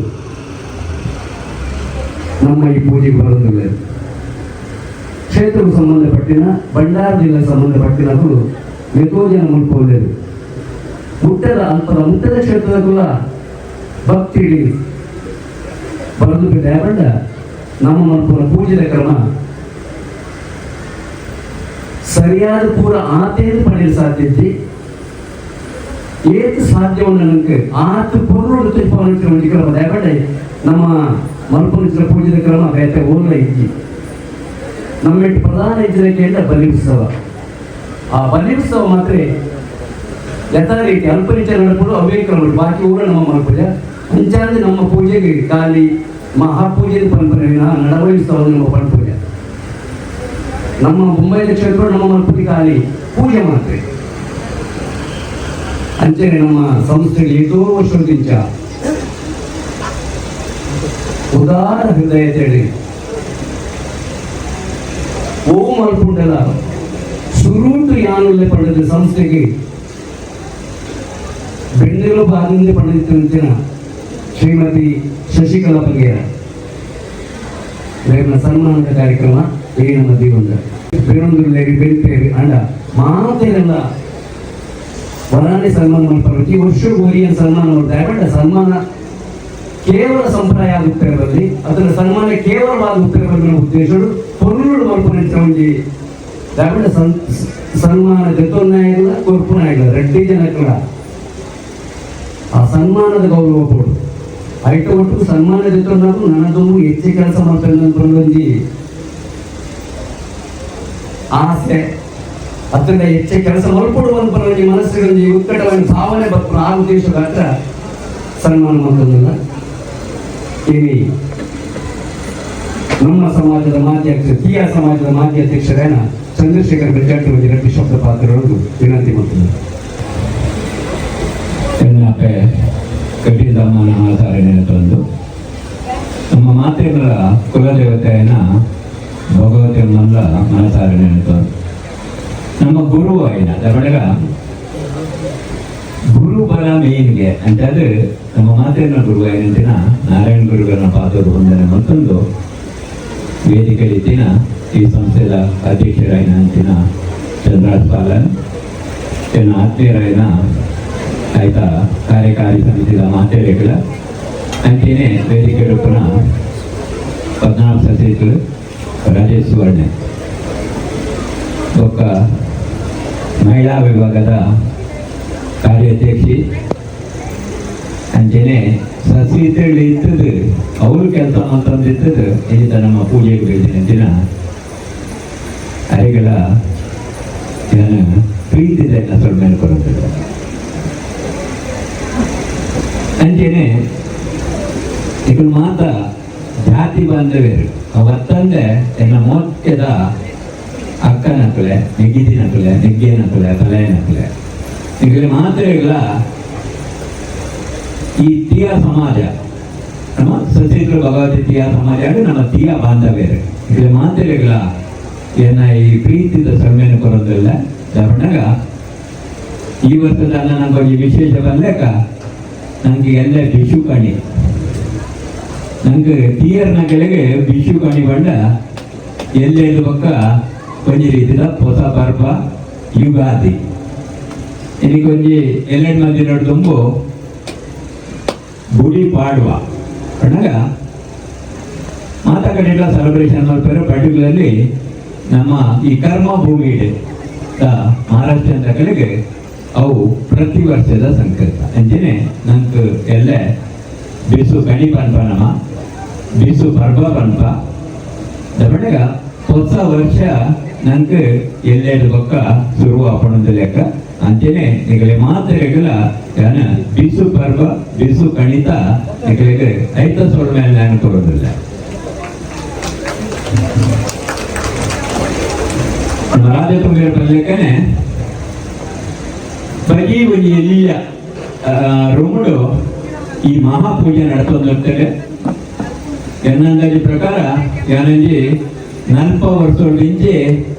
ನಮ್ಮ ಈ ಪೂಜೆಗೆ ಬರೋದಿಲ್ಲ. ಕ್ಷೇತ್ರಕ್ಕೆ ಸಂಬಂಧಪಟ್ಟಿನ ಭಂಡಾರ ಜಿಲ್ಲೆಗೆ ಸಂಬಂಧಪಟ್ಟಿನಗಳು ಎಷ್ಟೋ ಜನ ಮುಳ್ಕೊಳ್ಳೇರು. ಮುಟ್ಟದ ಕ್ಷೇತ್ರದಲ್ಲ ಭಕ್ತಿ ಬರೆದು ದಯಗೊಂಡ ನಮ್ಮ ಮಲ್ಪುರ ಪೂಜೆಯ ಕ್ರಮ ಸರಿಯಾದ ಪೂರ ಆತೇನು ಪಡೆಯಲು ಸಾಧ್ಯತೆ ಏತು ಸಾಧ್ಯವನ್ನು ನನಗೆ ಆತು ಪೂರ್ಣ ಕ್ರಮ ದಯಗೊಂಡ ನಮ್ಮ ಮಲ್ಪುರ ಪೂಜೆಯ ಕ್ರಮ ಬೇತೆ ಓಲ್ಲ ಇಜ್ಜಿ ನಮ್ಮ ಪ್ರಧಾನ ಇಜ್ಜಕ್ಕೆ ಬಲಿ ಉತ್ಸವ. ಆ ಬಲಿ ಉತ್ಸವ ಮಾತ್ರ ಯಥಾ ರೀತಿ ಅಲ್ಪರಿಚಯ ನಡ್ಕೊಂಡು ಅವೇಕ್ರಮ ಬಾಕಿ ಊರ ನಮ್ಮ ಮಲ್ಪುಜ ಅಂಚಾಂದ್ರೆ ನಮ್ಮ ಪೂಜೆಗೆ ಖಾಲಿ ಮಹಾಪೂಜೆ ಪರಂಪರೆ ನಡವಳಿ ಉತ್ಸವ ನಮ್ಮ ಪರಂಪರೆ. ನಮ್ಮ ಮುಂಬೈನ ಕ್ಷೇತ್ರ ನಮ್ಮ ಮಲ್ಪುಜಿ ಖಾಲಿ ಪೂಜೆ ಮಾತ್ರ. ಅಂಚನೆ ನಮ್ಮ ಸಂಸ್ಥೆಗೆ ಎಷ್ಟೋ ವರ್ಷದಿಂದ ಉದಾರ ಹೃದಯತೆಡೆ ಓಂ ಮಲ್ಪುಂಡಲ ಸುರೂಟು ಯಾನುಲ್ಲೆ ಪಡೆದ ಸಂಸ್ಥೆಗೆ ಬೆನ್ನೆಲು ಬಾಗಿಂದ ಪಡೆದಿದ್ದಂತಿನ ಶ್ರೀಮತಿ ಶಶಿಕಲಾ ಬಂಗೇರ ರೇವನ ಸನ್ಮಾನದ ಕಾರ್ಯಕ್ರಮ ಏನು ಮದಿಗೊಂಡ ಬೇರೊಂದುಲ್ಲೇರಿ ಬೆಂತೇರಿ ಅಂಡ ಮಾತೆಲ್ಲ ವರಾಣಿ ಸನ್ಮಾನ ಮಾಡ್ತಾರೆ. ಪ್ರತಿ ವರ್ಷ ಗೋರಿಯ ಸನ್ಮಾನ ಮಾಡ್ತಾರೆ. ಬಟ್ ಸನ್ಮಾನ ಕೇವಲ ಸಂಪ್ರದಾಯ ಆಗುತ್ತಿರಲಿ, ಅದರ ಸನ್ಮಾನ ಕೇವಲವಾಗುತ್ತಿರಲಿ ಉದ್ದೇಶಗಳು ಪೊರುಳು ಮಲ್ಪನೆ ದಯವಿಟ್ಟು ಸನ್ಮಾನ ಜೊತೆಲ್ಲ ಕೊರ್ಪುನ ಇಲ್ಲ ರೆಡ್ಡಿ ಜನಗಳ ಆ ಸನ್ಮಾನದ ಗೌರವ ಕೊಡು ಐಟ ಒಟ್ಟು ಸನ್ಮಾನ ಜೊತೆ ನನ್ನದೊಂದು ಹೆಚ್ಚು ಕೆಲಸ ಮಾಡ್ತೇನೆ ಒಂದು ಆಸೆ ಅದರಿಂದ ಹೆಚ್ಚು ಕೆಲಸ ಮಲ್ಕೊಡುವಂತ ಪರವಾಗಿ ಮನಸ್ಸಿನಲ್ಲಿ ಉತ್ಕಟವಾಗಿ ಭಾವನೆ ಬರ್ತಾರೆ. ಆ ಉದ್ದೇಶದ ಹತ್ರ ಸನ್ಮಾನ ಮಾಡೋದಿಲ್ಲ. ಇಲ್ಲಿ ನಮ್ಮ ಸಮಾಜದ ಮಾಜಿ ಅಧ್ಯಕ್ಷ ಕಿಯಾ ಸಮಾಜದ ಮಾಜಿ ಅಧ್ಯಕ್ಷರೇನ ಚಂದ್ರಶೇಖರ್ ಬೆಜ್ಜಾಟಿ ರೆಡ್ಡಿ ಶಬ್ದ ಪಾತ್ರರನ್ನು ವಿನಂತಿ ಮಾಡ್ತೀನಿ. ಎನ್ನಪೆ ಕಟ್ಟಿದಮ್ಮನ ಆಧಾರಣೆ ತಂದು ನಮ್ಮ ಮಾತೆಗಳ ಕುಲದೇವತೆಯನ್ನ ಭಗವತಿ ಮಲ್ಲ ಮನಸಾರಣೆ ತಂದು ನಮ್ಮ ಗುರು ಆಯ್ನ ಅದರೊಳಗ ಗುರು ಬಲ ಮೇನ್ಗೆ ಅಂತಂದ್ರೆ ನಮ್ಮ ಮಾತೆಗಳ ಗುರು ಆಯ್ನಂತಿನ ನಾರಾಯಣ ಗುರುಗಳನ್ನ ಪಾದದ ಹೊಂದನೆ ಮತ್ತೊಂದು ವೇದಿಕೆ ಇತ್ತಿನ ಈ ಸಂಸ್ಥೆಯ ಅಧ್ಯಕ್ಷರಾಯಿನ ಅಂಚಿನ ಚಂದ್ರಾಜ್ ಪಾಲನ್ ನನ್ನ ಆತ್ಮೀಯರಾಯಿನ ಆಯ್ತಾ ಕಾರ್ಯಕಾರಿ ಸಮಿತಿಯ ಮಾತೆರೆಗಳ ಅಂಚೆನೆ ವೇದಿಕೆ ರೂಪನ 14 ಸದಸ್ಯರು ರಾಜೇಶ್ ಸುವರ್ಣೆ ಒಬ್ಬ ಮಹಿಳಾ ವಿಭಾಗದ ಕಾರ್ಯಾಧ್ಯಕ್ಷಿ ಅಂಚೆನೆ ಸಸಿತಳಿ ಇತ್ತದು ಅವರು ಕೆಲಸ ಅಂತಂದಿತ್ತದು ಈಗ ನಮ್ಮ ಪೂಜೆಗೆ ಬೆಳೆದಿನ ದಿನ ಅರೆಗಳ ನಾನು ಪ್ರೀತಿದೆ ಸ್ವಲ್ಪ ಮೇಲೆ ಕೊಡುತ್ತದೆ ಅಂಚೆನೆ ಈಗ ಮಾತ ಜಾತಿ ಬಾಂಧವ್ಯರು ಅವತ್ತಂದೆ ಎನ್ನ ಮೋತ್ಯದ ಅಕ್ಕನಕ್ಕಲೆ ನೆಗ್ಗಿದಿನಕ್ಕಲೆ ನೆಗ್ಗೇನಕ್ಕಲೆ ತಲೆನಕ್ಕಲೆ ಈಗಲೇ ಮಾತ್ರೆಗಳ ಈ ತೀಯ ಸಮಾಜ ನಮ್ಮ ಸಚಿತ್ರ ಭಗವತಿ ತೀಯ ಸಮಾಜ ನಮ್ಮ ತೀಯ ಬಾಂಧವ್ಯರು ಈಗಲೇ ಮಾತ್ರೆಗಳ ಏನ ಈ ಪ್ರೀತಿದ ಸಮ್ಮೇನ ಕೊರೋದಿಲ್ಲ ದಾವಣಗ ಈ ವರ್ಷದ ನನಗೆ ಈ ವಿಶೇಷ ಬಂದಾಗ ನನಗೆ ಎಲ್ಲ ಬಿಷು ಕಣಿ ನಂಗೆ ತೀಯರ್ನ ಕೆಳಗೆ ಬಿಷು ಕಣಿ ಬಂಡ ಎಲ್ಲೆಲ್ಲಿ ಪಕ್ಕ ಕೊಂಚ ರೀತಿಯ ಹೊಸ ಪರ್ವ ಯುಗಾದಿ ಇನ್ನು ಕೊಂಚ ಎಲ್ಲೆಂಡು ಮಂದಿ ನೋಡ್ತುಂಬು ಗುಡಿ ಪಾಡುವ ಕಣ್ಣಗ ಮಾತಾ ಕಡೆಲ್ಲ ಸೆಲೆಬ್ರೇಷನ್ ಮಾಡ್ತಾರೆ ಪರ್ಟಿಕ್ಯುಲರ್ಲಿ ನಮ್ಮ ಈ ಕರ್ಮ ಭೂಮಿ ಇದೆ ಮಹಾರಾಷ್ಟ್ರ ಅಂತ ಕಡೆಗೆ ಅವು ಪ್ರತಿ ವರ್ಷದ ಸಂಕಲ್ಪ ಅಂಚೆನೆ ನಂಗೆ ಎಲ್ಲ ಬಿಸು ಕಣಿ ಪನ್ಪ ನಮ್ಮ ಬಿಸು ಪರ್ವ ಪನ್ಪ ದಬಣಗ ಹೊಸ ವರ್ಷ ನಂಗೆ ಎಲ್ಲೆರಡು ಪಕ್ಕ ಶುರು ಆಪಣದ ಲೆಕ್ಕ ಅಂಚೆನೆ ನಿಗಲೆ ಮಾತ್ರೆಗಳ ಯಾನ ಬಿಸು ಪರ್ವ ಬಿಸು ಕಣಿತ ನಿಗಲಿಗೆ ಐತ ಸೊಳ ಮೇಲೆ ನಾನು ಕೊಡೋದಿಲ್ಲ ರಾಜತುಂಬಿಯರ ಪಲ್ಯಕ್ಕನೆ ಬಗಿ ಒಂದು ಎಲ್ಲಿಯ ರುಮುಡು ಈ ಮಹಾಪೂಜೆ ನಡೆಸೋದಿರ್ತದೆ ಎನ್ನಂದಾಜಿ ಪ್ರಕಾರ ಯಾನಂಜಿ 40 ವರ್ಷದಿಂಚೆ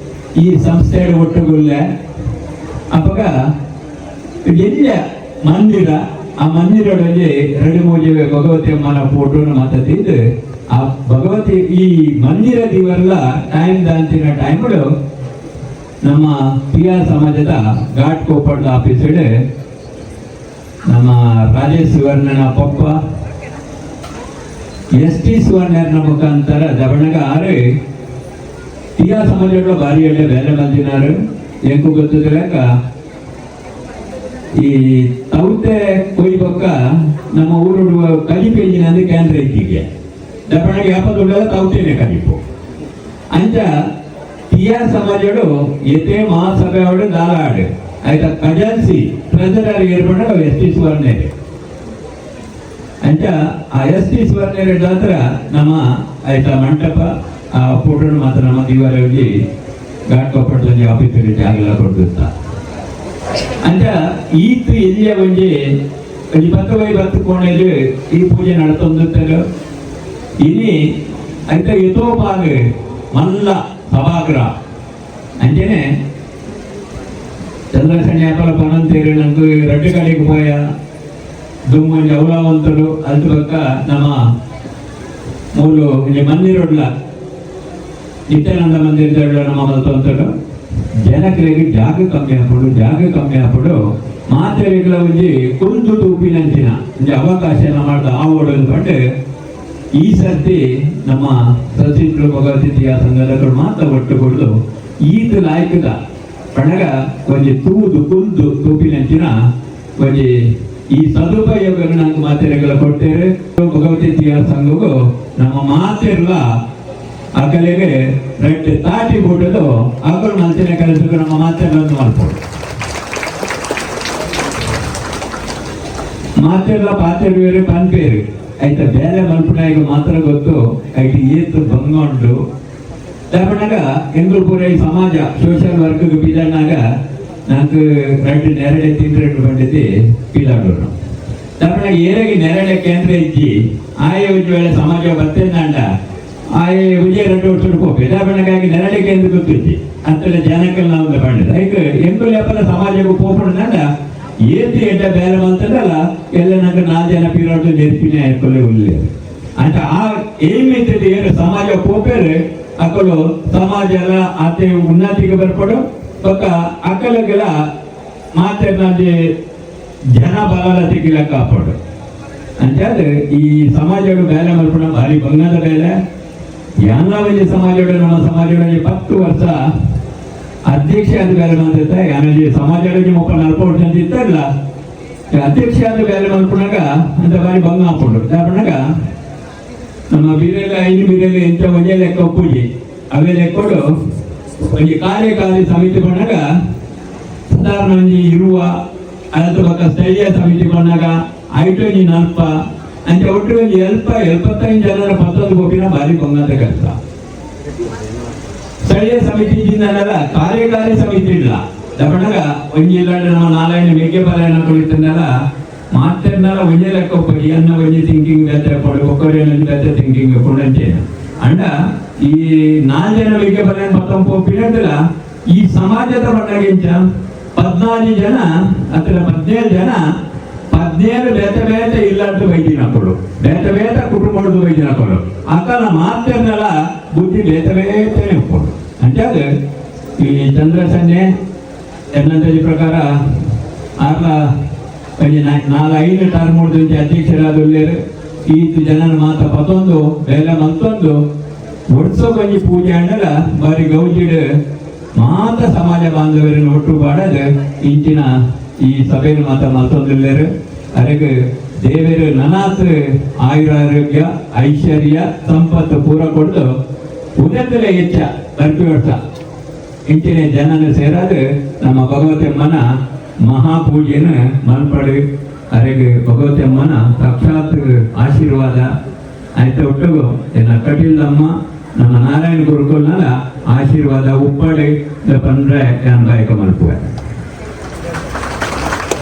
ಈ ಸಂಸ್ಥೆ ಒಟ್ಟುಗುಲ್ಲ ಅವಾಗ ಎಲ್ಲಿಯ ಮಂದಿರ ಆ ಮಂದಿರದಲ್ಲಿ 2-3 ಭಗವತಿ ಅಮ್ಮನ ಫೋಟೋನ ಮಾತಾಡಿದ್ದು ಆ ಭಗವತಿ ಈ ಮಂದಿರ ದಿವಲ್ಲ ಟೈಮ್ ದಾಂತಿನ ಟೈಮ್ಗಳು ನಮ್ಮ ಪಿಯ ಸಮಾಜದ ಘಾಟ್ ಕೋಪಡ್ದ ಆಫೀಸಡ್ ನಮ್ಮ ರಾಜೇಶ್ ಸುವರ್ಣನ ಪಪ್ಪ ST ಸುವರ್ಣನ ಮುಖಾಂತರ ದಬಣಗ ಆರು ಪಿಯ ಸಮಾಜಗಳು ಭಾರಿ ಒಳ್ಳೆ ಬೇರೆ ಬಂದಿನಾರು ಎಂಕು ಗೊತ್ತಿದ್ರಕ ಈ ತೌತೆ ಕೊಯ್ ಪಕ್ಕ ನಮ್ಮ ಊರು ಕಲಿಪೇಜಿನ ಕೇಂದ್ರ ಇದ್ದೀಗೆ ದಬಣಗ ಯಾಪದೊಳ್ಳೆಲ್ಲ ತೌತೇನೆ ಕಲಿಪು ಅಂಚ ಪಿಯ ಸಮಾಜಗಳು ಎತೆ ಮಹಾಸಭೆ ಅವಳು ದಾಲಾಡು ಆಯ್ತಾ ಖಜಾನ್ಸಿ ಟ್ರೆಜರರ್ ಏರ್ಪಡ ST ಸುವರ್ಣೇರೆ ಅಂಚ ಆ ST ಸುವರ್ಣೇರೆ ಹತ್ರ ನಮ್ಮ ಆಯ್ತಾ ಮಂಟಪ ಆ ಫೋಟೋನ ಮಾತ್ರ ನಮ್ಮ ದಿವಾರಲ್ಲಿ ಘಾಟ್ ಕೊಪ್ಪಳದಲ್ಲಿ ಆಫೀಸಲ್ಲಿ ಜಾಗಲ ಕೊಡ್ತಾ ಅಂಚ ಈತ್ ಎಲ್ಲಿಯ ಒಂಜಿ 10 ಕೋಣೆಯಲ್ಲಿ ಈ ಪೂಜೆ ನಡ್ತೊಂದುತ್ತಾರೆ ಇನಿ ಆಯ್ತಾ ಯಥೋಪಾಗ ಮಲ್ಲ ಸಭಾಗ್ರಹ ಅಂಚೆನೆ ಚಂದ್ರಸೇನೆ ಅಪ್ಪಲ ಪನಂತೇರಿ ನಂಗೆ ರಡ್ಡು ಕಡೆಗೆ ಪೋಯ ದುಮ್ಮಂಜಿ ಅವಲಾವಂತರು ಅದ್ರ ಪಕ್ಕ ನಮ್ಮ ಮೂರು ಇಲ್ಲಿ ಮಂದಿರೊಡ್ಲ ನಿತ್ಯಾನಂದ ಮಂದಿರದೊಡ್ಲ ನಮ್ಮ ಮಲ್ತಂತರು ಜನಕರಿಗೆ ಜಾಗ ಕಮ್ಮಿ ಹಾಪಡು ಮಾತ್ರೆಗಳ ಒಂಜಿ ಕುಂದು ತೂಪಿನಂಚಿನ ಒಂಜಿ ಅವಕಾಶ ಮಾಡ್ದ ಆ ಓಡೋದು ಪಟ್ಟು ಈ ಸರ್ತಿ ನಮ್ಮ ಸಚಿತ್ರ ಭಗವತಿ ಸಂಘದಗಳು ಮಾತ್ರ ಒಟ್ಟುಕೊಂಡು ಈದ್ ಲಾಯ್ಕದ ಪಣಗ ಒಂಜಿ ತೂದು ಕುಂದು ತೂಪಿನಂಚಿನ ಒಂಜಿ ಈ ಸದುಪಯೋಗ ನಂಗೆ ಮಾತೆರೆಗಳ ಕೊಟ್ಟೇರೆ ಭಗವತಿ ಸಂಘವು ನಮ್ಮ ಮಾತೆರ್ಲ ಆ ಕಲೆಗೆ ರೆಡ್ ತಾಟಿ ಬಿಟ್ಟದು ಆಕಳು ಮಲ್ತಿನ ಕೆಲಸಕ್ಕೆ ನಮ್ಮ ಮಾತೆರ್ಲನ್ನು ಮಾಡ್ಬೋದು ಮಾತೆರ್ಲ ಪಾತೆರುವೇರು ಪನ್ಪೇರು ಆಯ್ತಾ ಬೇರೆ ಮಲ್ಪನಾಗ ಮಾತ್ರ ಗೊತ್ತು ಐಟಿ ಏತು ಬಂಗೊಂಡು ದಾಪಣಗ ಎಂದ್ರು ಪೂರ ಈ ಸಮಾಜ ಸೋಷಿಯಲ್ ವರ್ಕ್ ಬೀದರ್ನಾಗ ನಂಗೆ 2 ನೆರಳೆ ತಿಂಗಳು ಬಂದಿದ್ದೆ ಪೀಲಾಡೋರು ದಾಪಣಗ ಏರಾಗಿ ನೆರಳೆ ಕೇಂದ್ರ ಇಜ್ಜಿ ಆಯ ಒಂದು ವೇಳೆ ಸಮಾಜ ಬರ್ತೇನಂಡ ಆಯ ವಿಜಯ 2 ವರ್ಷ ಹೋಗಿ ದಾಪಣಗಾಗಿ ನೆರಳೆ ಕೇಂದ್ರ ಗೊತ್ತಿಜ್ಜಿ ಅಂತೇಳಿ ಜನಕ್ಕಲ್ಲಿ ನಾವು ಬಂದಿದ್ದೆ ಐಕೆ ಎಂಟು ಲೆಪ್ಪಲ ಸಮಾಜಕ್ಕೆ ಹೋಗ್ಕೊಂಡ ಏತಿ ಎಡ್ಡ ಬೇರೆ ಅಂತದಲ್ಲ ಎಲ್ಲ ನಂಗೆ 4 ಜನ ಪೀರಿಯಡ್ ನೆರ್ಪಿನ ಕೊಲೆ ಉಳ್ಳಿ ಅಂತ ಆ ಏಮ್ ಇದ್ದದ್ದು ಏನು ಸಮಾಜ ಕೋಪೇರು ಅಕಲು ಸಮಾಜ ಎಲ್ಲ ಆತೆ ಉನ್ನತಿಗೆ ಬರ್ಪಡು ಬೊಕ್ಕ ಅಕಲಗೆಲ್ಲ ಮಾತೇನಾದಿ ಜನ ಬಲತೆಗಿಲ್ಲ ಕಾಪಾಡು ಅಂಚಾದ ಈ ಸಮಾಜಗಳು ಬೇಲೆ ಮಲ್ಪಣ ಭಾರಿ ಬಂಗದ ಬೇಲೆ ಯಾನವಲ್ಲಿ ಸಮಾಜಗಳು ನಮ್ಮ ಸಮಾಜಗಳಲ್ಲಿ 10 ವರ್ಷ ಅಧ್ಯಕ್ಷ ಆದ ಬೇಲೆ ಮಾಡ್ತಿದ್ದ ಯಾನಲ್ಲಿ ಸಮಾಜಗಳಿಗೆ 30-40 ವರ್ಷ ಅಂತ ಇತ್ತಲ್ಲ ಅಧ್ಯಕ್ಷ ಆದ ಬೇಲೆ ಮಲ್ಪಣಾಗ ಅಂತ ಭಾರಿ ಭಂಗ ಹಾಕೊಂಡು ಯಾಪಣಾಗ ನಮ್ಮ ಬೀರೆಲ್ಲ 5 ಬೀರೆಲ್ಲ ಎಂತ ಒಂದೇ ಲೆಕ್ಕ ಪೂಜೆ ಅವೇ ಲೆಕ್ಕೊಡು ಒಂದು ಕಾರ್ಯಕಾರಿ ಸಮಿತಿ ಬಂದಾಗ ಸಾಧಾರಣ ಇರುವ ಅದರ ಪಕ್ಕ ಸ್ಥಳೀಯ ಸಮಿತಿ ಬಂದಾಗ ಐಟು ನೀನು ಅಲ್ಪ ಅಂತ ಒಟ್ಟು ಒಂದು 75 ಜನರ ಪತ್ತೊಂದು ಗೋಪಿನ ಭಾರಿ ಬಂಗಾದ ಕೆಲಸ. ಸ್ಥಳೀಯ ಸಮಿತಿ ಇದ್ದಿದ್ದಲ್ಲ ಕಾರ್ಯಕಾರಿ ಸಮಿತಿ ಇಲ್ಲ ದಪಣಗ ಒಂಜಿ ಇಲ್ಲ ನಮ್ಮ ನಾರಾಯಣ ಮೇಕೆ ಪಾರಾಯಣ ಕುಳಿತಂದಲ್ಲ ಮಾತೇನಲ್ಲ ಒಂಜೆ ಲೆಕ್ಕ ಒಪ್ಪಡಿ ಅನ್ನ ಒಂಜಿ ಥಿಂಕಿಂಗ್ ಬೇತೆ ಪಡು ಒಕ್ಕರೇನಲ್ಲಿ ಬೇತೆ ಥಿಂಕಿಂಗ್ ಕೊಡಂಚೆ ಅಂಡ ಈ 4 ಜನ ಮೇಕೆ ಪಾರಾಯಣ ಪತ್ತೊಂದು ಒಪ್ಪಿನಂತಲ್ಲ ಈ ಸಮಾಜದ ಬಣ್ಣಗಿಂಚ 14 ಜನ ಅಥವಾ 17 ಜನ 17 ಬೇತ ಇಲ್ಲಾರ್ದು ವೈದ್ಯನ ಕೊಡು ಬೇತ ಕುಟುಂಬದ ವೈದ್ಯನ ಕೊಡು ಅಕ್ಕನ ಮಾತೇನಲ್ಲ ಬುದ್ಧಿ ಬೇತನೇ ಕೊಡು ಅಂಚಾದ ಈ ಚಂದ್ರಸನ್ನೆ ಎನ್ನಂತಲ್ಲಿ ಪ್ರಕಾರ 4-5 ಟರ್ಮ್ ಅಧ್ಯಕ್ಷರಾದಲ್ಲೇರು ಈ ಜನನ ಮಾತ ಪತ್ತೊಂದು ಬೇಲೆ ಮತ್ತೊಂದು ಒಡ್ಸೋ ಬಂಜಿ ಪೂಜೆ ಅಂಡಲ ಬಾರಿ ಗೌಜಿಡ್ ಮಾತ ಸಮಾಜ ಬಾಂಧವರನ್ನು ಒಟ್ಟು ಬಾಡದ ಇಂಚಿನ ಈ ಸಭೆಯನ್ನು ಮಾತ ಮತ್ತೊಂದಿಲ್ಲೇರು ಅದಕ್ಕೆ ದೇವರು ನನಾತ್ ಆಯುರಾರೋಗ್ಯ ಐಶ್ವರ್ಯ ಸಂಪತ್ತು ಪೂರ ಕೊಟ್ಟು ಉದಯದಲ್ಲೇ ಹೆಚ್ಚ ಬರ್ಪಿ ವರ್ಷ ಇಂಚಿನ ಜನನ ಸೇರಾದ ನಮ್ಮ ಭಗವತಮ್ಮನ ಮಹಾಪೂಜೆನ ಮಲ್ಪಡು ಅದಕ್ಕೆ ಭಗವತಮ್ಮನ ಸಾಕ್ಷಾತ್ ಆಶೀರ್ವಾದ ಆಯ್ತು ಒಟ್ಟಿಗೂ ಎನ್ನ ಕಟೀಲಮ್ಮ ನಮ್ಮ ನಾರಾಯಣ ಗುರುಕುಲ್ನಲ್ಲ ಆಶೀರ್ವಾದ ಉಪ್ಪಡೆ ಬಂದ್ರೆ ನಾನು ಬಾಯಕ ಮಲ್ಪುವೆ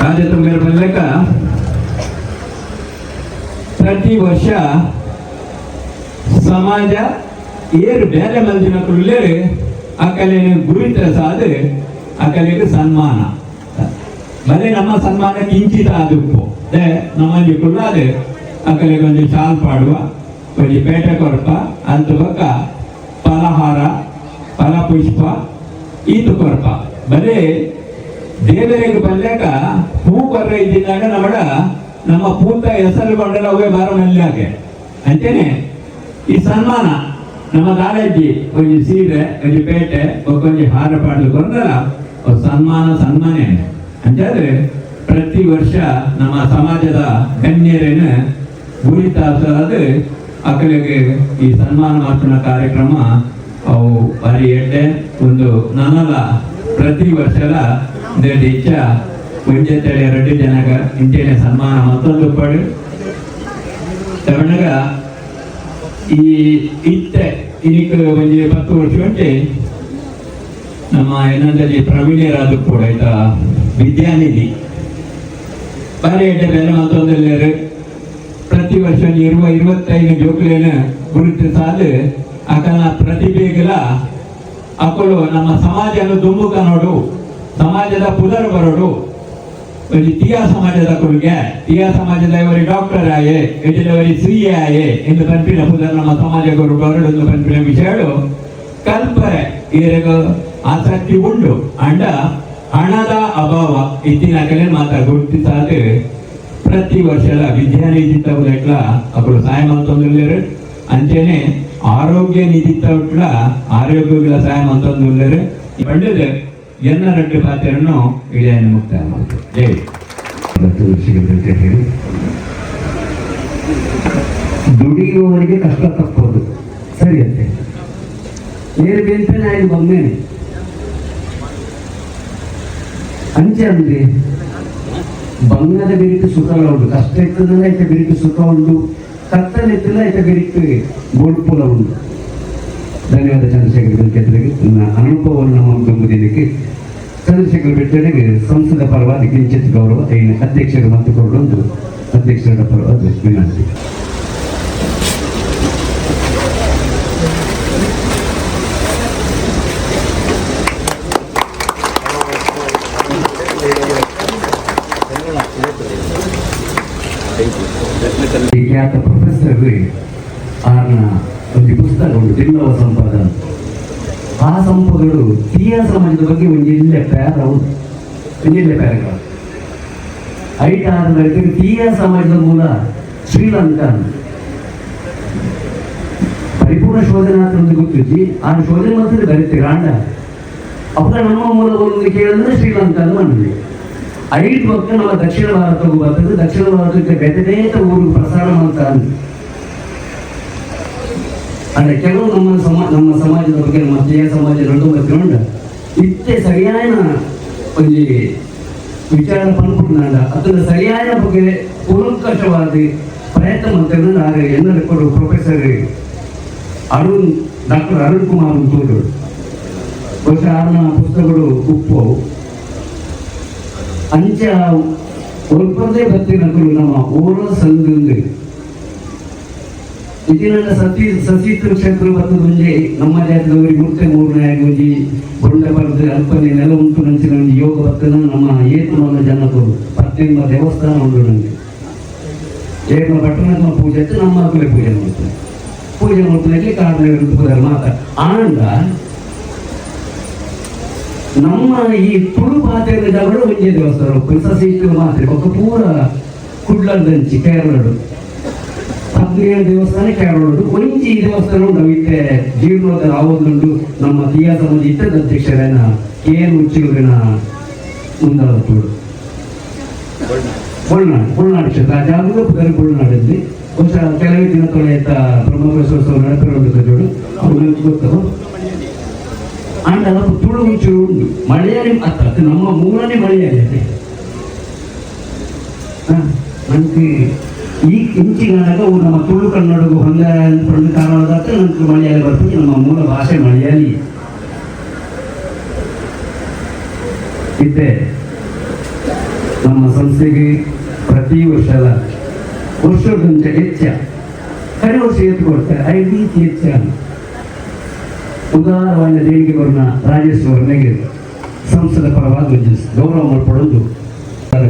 ರಾಜ ತುಂಬೇರ ಬಲ್ಲಕ ಪ್ರತಿ ವರ್ಷ ಸಮಾಜ ಏರು ಬೇರೆ ಮಂದಿನ ಕುಳ್ಳೇರು ಅಕಲೆ ಗುರುತ ಸಾದ ಅಕಲೆಗೆ ಸನ್ಮಾನ ಬರೀ ನಮ್ಮ ಸನ್ಮಾನ ಕಿಂಚಿತ ಆದುಪ್ಪು ನಮ್ಮಲ್ಲಿ ಕುಳ್ಳಾದ ಅಕಲೆಗೆ ಒಂದು ಶಾಲ್ ಪಾಡುವ ಒಂದು ಪೇಟೆ ಕೊರಪ ಅಂತ ಬಕ್ಕ ಫಲಹಾರ ಫಲಪುಷ್ಪ ಈತು ಕೊರಪ ಬರೀ ದೇವರಿಗೆ ಬಂದಾಗ ಹೂ ಕೊರ್ರ ಇದ್ದಿದ್ದಾಗ ನಮ್ಮ ಪೂತ ಹೆಸರು ಕೊಂಡಲ್ಲ ಅವೇ ಬಾರ ಮಲ್ಯಾಗೆ ಅಂತೇನೆ ಈ ಸನ್ಮಾನ ನಮ್ಮ ದಾಳಜ್ಜಿ ಒಂದು ಸೀರೆ ಒಂದು ಪೇಟೆ ಒಂದು ಹಾರ ಪಾಡಲು ಕೊಂಡಲ್ಲ ಸನ್ಮಾನ ಅಂತಾದ್ರೆ ಪ್ರತಿ ವರ್ಷ ನಮ್ಮ ಸಮಾಜದ ಗಣ್ಯರೇನ ಗುರಿತಾದ ಅಕಲಿಗೆ ಈ ಸನ್ಮಾನ ಮಾಡ್ಕೊಂಡ ಕಾರ್ಯಕ್ರಮ ಅವು ಭಾರಿ ಎಡ್ಡೆ ಒಂದು ನನ್ನಲ್ಲ ಪ್ರತಿ ವರ್ಷದ ಇಚ್ಛ ಮುಂಜಾನೆ 2 ಜನಗ ಇಂಟೇನೆ ಸನ್ಮಾನ ಮತ್ತೊಂದು ಪಡು ತಗೊಂಡಾಗ ಈ ಇತ್ತೆ ಇದಕ್ಕೆ ಒಂದು 10 ವರ್ಷ ಉಂಟೆ ನಮ್ಮ ಏನಂದಲ್ಲಿ ಪ್ರವೀಣ್ಯರಾದ ಕೂಡ ಆಯ್ತಾ ವಿದ್ಯಾನಿಧಿ ಭಾರಿ ಎಡ್ಡೆ ಬೇರೆ ಮತ್ತೊಂದಲ್ಲೇರು ಪ್ರತಿ ವರ್ಷ 25 ಜೋಕ್ಲೇನ ಗುರುತಿಸಾದ ಅಕಲ ಪ್ರತಿಭೆಗಳ ಅಕ್ಕಳು ನಮ್ಮ ಸಮಾಜನ ದುಂಬುಕ ನೋಡು ಸಮಾಜದ ಪುದರ್ ಬರೋಡು ಟಿಯಾ ಸಮಾಜದ ಕೊಡುಗೆ ಟಿಯಾ ಸಮಾಜದ ಇವರಿ ಡಾಕ್ಟರ್ ಆಯೆ ಎಡಿಲವರಿ CA ಆಯೆ ಎಂದು ಪಂಪಿನ ಪುದರ್ ನಮ್ಮ ಸಮಾಜ ಗುರು ಬರಡು ಪಂಪಿನ ವಿಷಯಗಳು ಕಲ್ಪರೆ ಈರೆಗ ಆಸಕ್ತಿ ಉಂಡು ಅಂಡ ಹಣದ ಅಭಾವ ಇತ್ತಿನ ಕಲೆ ಮಾತಾ ಗುರುತಿಸಾದ ಪ್ರತಿ ವರ್ಷದ ವಿದ್ಯಾನಿಧಿ ತವಲ ಅಕ್ಕಳು ಸಹಾಯ ಮತ್ತೊಂದು ಅಂಚೆನೆ ಆರೋಗ್ಯ ನಿಧಿ ತವಟ್ಲ ಆರೋಗ್ಯಗಳ ಸಹಾಯ ಮತ್ತೊಂದು ಪಂಡದ ಎನ್ನ 2 ಪಾತ್ರವನ್ನು ಇಳಿಯನ್ನು ಮುಕ್ತಾಯ ಮಾಡ್ತಾರೆ. ದುಡಿಯುವವರಿಗೆ ಕಷ್ಟ ತಪ್ಪೋದು ಸರಿ ಅಂತೆ ಏನು ಬೆಂತನೇ ಆಯ್ತು ಬಂದೇನೆ ಅಂಚೆ ಅಂದ್ರೆ ಬಂಗದ ಬೆರಿತು ಸುಖ ಉಂಟು ಕಷ್ಟ ಇರ್ತದಲ್ಲ ಐತೆ ಬೆರಿತು ಸುಖ ಉಂಟು ಕತ್ತಲಿತ್ತಿಲ್ಲ ಐತೆ ಬೆರಿತು ಬೋಡ್ಪುಲ ಉಂಟು. ಧನ್ಯವಾದ ಚಂದ್ರಶೇಖರ್ ಬೆಲ್ಕೆದ್ರಿಗೆ ನನ್ನ ಅನುಭವವನ್ನು ನಮ್ಮ ತುಂಬುವುದಕ್ಕೆ ಚಂದ್ರಶೇಖರ್ ಬೆಟ್ಟರಿಗೆ ಸಂಸದ ಪರವಾಗಿ ಕಿಂಚಿತ್ ಗೌರವ ಅಧ್ಯಕ್ಷರು ಮತ್ತು ಕೊಡೊಂದು ಅಧ್ಯಕ್ಷರ ಪರವಾದ ವಿನಂತಿ. ಖ್ಯಾತ ಪ್ರೊಫೆಸರ್ ಆರ್ನ ಒಂದು ಪುಸ್ತಕ ಉಂಟು ತಿನ್ನವ ಸಂಪದ. ಆ ಸಂಪದಗಳು ತೀಯ ಸಮಾಜದ ಬಗ್ಗೆ ಒಂದು ಇಲ್ಲೇ ಪ್ಯಾರ ಉಂಟು, ಇಲ್ಲೇ ಪ್ಯಾರಗಳು ಐಟಾದ ತೀಯ ಸಮಾಜದ ಮೂಲ ಶ್ರೀಲಂಕಾ ಪರಿಪೂರ್ಣ ಶೋಧನೆ ಅಂತ ಗೊತ್ತಿದ್ದಿ. ಆ ಶೋಧನೆ ಮಾತ್ರ ಬರೀತೀರ ಅಂಡ ಅವಾಗ ನಮ್ಮ ಮೂಲವನ್ನು ಕೇಳಿದ್ರೆ ಶ್ರೀಲಂಕಾ ಅಂತ ಬಂದ್ವಿ. 5 ಪಕ್ಕ ನಮ್ಮ ದಕ್ಷಿಣ ಭಾರತಕ್ಕೂ ಬರ್ತದೆ. ದಕ್ಷಿಣ ಭಾರತಕ್ಕೆ ಬೆದನೇತ ಊರು ಪ್ರಸಾರ ಮಾಡ್ತಾರೆ. ಅಂದ್ರೆ ಕೆಲವು ನಮ್ಮ ಸಮಾಜದ ಬಗ್ಗೆ ನಮ್ಮ ತೀಯ ಸಮಾಜ ನಡುವಂಡ ಇತ್ತೆ ಸರಿಯಾದ ಒಂದು ವಿಚಾರ ಪಂಪುಂಡ ಅದರ ಸರಿಯಾದ ಬಗ್ಗೆ ಕೂಲಂಕಷವಾದ ಪ್ರಯತ್ನ ಮಾಡ್ತಾರೆ. ಆಗ ಎಲ್ಲರೂ ಕೊಡು ಪ್ರೊಫೆಸರ್ ಡಾಕ್ಟರ್ ಅರುಣ್ ಕುಮಾರ್ ತೋರು ಬಹುಶಃ ಆರ್ನ ಪುಸ್ತಕಗಳು ಉಪ್ಪು ಅಂಚ ಒಬ್ಬರದೇ ಬತ್ತಿನಗಳು ನಮ್ಮ ಓರ ಸಂಘ ಇದನ್ನ ಸಸಿತ್ರ ಕ್ಷೇತ್ರ ಬರ್ತದೆ. ನಮ್ಮ ಜಾತಿದವರಿಗೆ ಮುತ್ತೆ 3ನೇ ಆಗಿ ಬೊಂಡ ಬರೆದು ಅಲ್ಪನೆ ನೆಲ ಉಂಟು ನಂಚಿನ ಒಂದು ಯೋಗ ಬರ್ತನ ನಮ್ಮ ಏತುನ ಜನಕರು 18 ದೇವಸ್ಥಾನ ಉಂಟು. ನನಗೆ ಏನ ಪಟ್ಟಣ ಪೂಜೆ ಆಯ್ತು, ನಮ್ಮ ಮಕ್ಕಳೇ ಪೂಜೆ ಮಾಡ್ತಾರೆ. ಪೂಜೆ ಮಾಡ್ತಾನೆ ಕಾರಣ ಮಾತ ಆನಂದ ನಮ್ಮ ಈ ತುಳು ಪಾತ್ರೆ ಜಾಗಗಳು ಒಂದೇ ದೇವಸ್ಥಾನ ಸೀಟು ಮಾತ್ರ ఒక ಪೂರ ಕುಡ್ಲಂಚಿ ಕೇರಳಡು 17 ದೇವಸ್ಥಾನ ಕೇರಳಡು ಒಂಜಿ ದೇವಸ್ಥಾನ ಉಂಟು. ಇತ್ತೆ ಜೀರ್ಣೋದ್ಧಾರ ಆವೊಂದುಂಟು. ನಮ್ಮ ತೀಯ ಸಮಾಜ ಇತ್ತದ ಅಧ್ಯಕ್ಷರೇನ KN ಉಚ್ಚಿಲುವಿನ ಮುಂದಾದ ತುಳು ಬೊಳ್ನಾಡು ಕ್ಷೇತ್ರ ಆ ಜಾಗದ ಬೊಳ್ನಾಡಲ್ಲಿ ಬಹುಶಃ ಕೆಲವೇ ದಿನ ತೊಳೆಯತ್ತ ಬ್ರಹ್ಮೋತ್ಸವ ನಡೆಸಿರುವಂಥ ಜೋಡು ಅವ್ರಿಗೆ ಗೊತ್ತವ ಅಂಡ್ ಅದಕ್ಕೆ ತುಳು ಮುಂಚೂರು ಉಂಟು. ಮಳೆಯಾಳಿ ಅತ್ತ ನಮ್ಮ ಮೂಲನೇ ಮಳೆಯಾಳಿ ಅದೇ ನನಗೆ ಈ ಇಂಚಿಗಾಗ ನಮ್ಮ ತುಳು ಕನ್ನಡಗೂ ಹೊಂದ ಅಂದ್ಕೊಂಡು ಕಾರಣವಾದ ನನಗೆ ಮಳೆಯಾಳಿ ಬರ್ತದೆ. ನಮ್ಮ ಮೂಲ ಭಾಷೆ ಮಳೆಯಾಳಿ ಇದ್ದೆ. ನಮ್ಮ ಸಂಸ್ಥೆಗೆ ಪ್ರತಿ ವರ್ಷದಂತ ಹೆಚ್ಚ ಕಡೆ ವರ್ಷ ಎತ್ಕೊಡ್ತಾರೆ 5 ರೀತಿ ಹೆಚ್ಚ ಉದಾರವಾದ ದೇಣಿಗೆ ಬರೋಣ ರಾಜೇಶ್ವರನಿಗೆ ಸಂಸದ ಪರವಾಗಿ ಗೌರವ ಮಾಡಿಕೊಡೋದು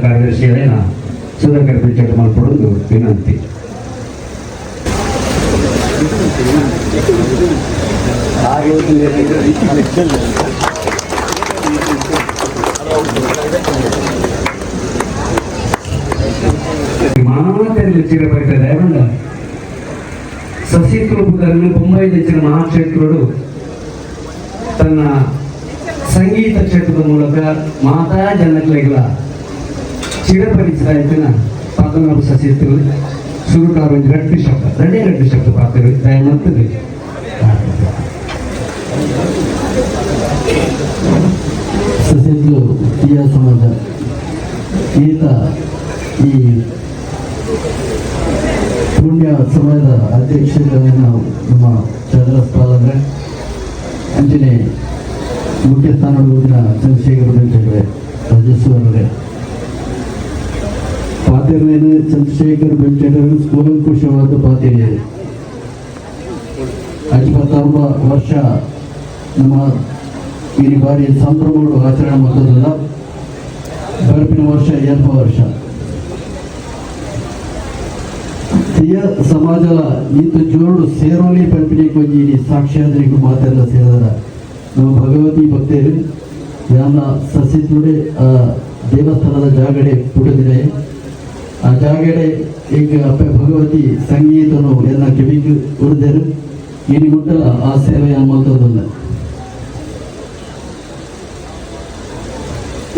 ಕಾರ್ಯದರ್ಶಿಗಳೇನ ಸುಧಾಕರ್ ಪಿಚ್ಚಟ್ ಮಾಡಿಕೊಡೋದು ವಿನಂತಿ. ಮಾತೆಯಲ್ಲಿ ಚಿರಪರಿತದೆ ಅಲ್ಲ ಸಸಿಕೃಪದಲ್ಲಿ ಬೊಂಬೈ ನೆಚ್ಚಿನ ಮಹಾಕ್ಷೇತ್ರಗಳು ತನ್ನ ಸಂಗೀತ ಕ್ಷೇತ್ರದ ಮೂಲಕ ಮಾತಾ ಜನಗಳ ಚಿರಪರಿಚಿತ ಆಯ್ತಿನ ಪದ್ಮನಾಭ ಸಸಿಗಳು ಸುರುಕಾರ ಒಂದು ಗಟ್ಟಿ ಶಬ್ದ ಪಾತ್ರ ದಯಮತ್ತದೆ. ಸಸಿಗಳು ತೀಯ ಸಮಾಜ ಈತ ಈ ಪುಣ್ಯ ಸಮಾಜದ ಅಧ್ಯಕ್ಷತೆಯನ್ನು ನಮ್ಮ ಚಂದ್ರಸ್ಪಾಲಂದ್ರೆ ಅಂಚನೆ ಮುಖ್ಯ ಸ್ಥಾನದ ಚಂದ್ರಶೇಖರ್ ಬೆಂಚೆ ರಾಜೇಶ್ವರರೇ ಪಾತಿರೇನು ಚಂದ್ರಶೇಖರ್ ಬೆಂಚೆಟರು ಕೂಲಂಕುಷವಾದ ಪಾತಿರಿಯರು 59 ವರ್ಷ ನಮ್ಮ ಈ ಬಾರಿ ಸಂಭ್ರಮಗಳು ಆಚರಣೆ ಮಾಡೋದಲ್ಲ. ಬರ್ಪಿನ ವರ್ಷ 2 ವರ್ಷ ತೀಯ ಸಮಾಜದ ಈತ ಜೋಡು ಸೇರೋಲಿ ಪಂಪಿಣಿ ಕೊಂಜಿ ಸಾಕ್ಷಾತ್ರಿಗೂ ಮಾತೆಲ್ಲ ಸೇರಿದಾರ ನಮ್ಮ ಭಗವತಿ ಭಕ್ತರು ಯಾನ ಸಸಿತುಡೆ ಆ ದೇವಸ್ಥಾನದ ಜಾಗಡೆ ಪುಟದಿದೆ. ಆ ಜಾಗಡೆ ಈಗ ಅಪ್ಪ ಭಗವತಿ ಸಂಗೀತನು ಎಲ್ಲ ಕಿವಿಗೆ ಉಳಿದರು ಇನ್ನು ಮುಟ್ಟಲ ಆ ಸೇವೆ ಅಮ್ಮಲ್ತದಲ್ಲ.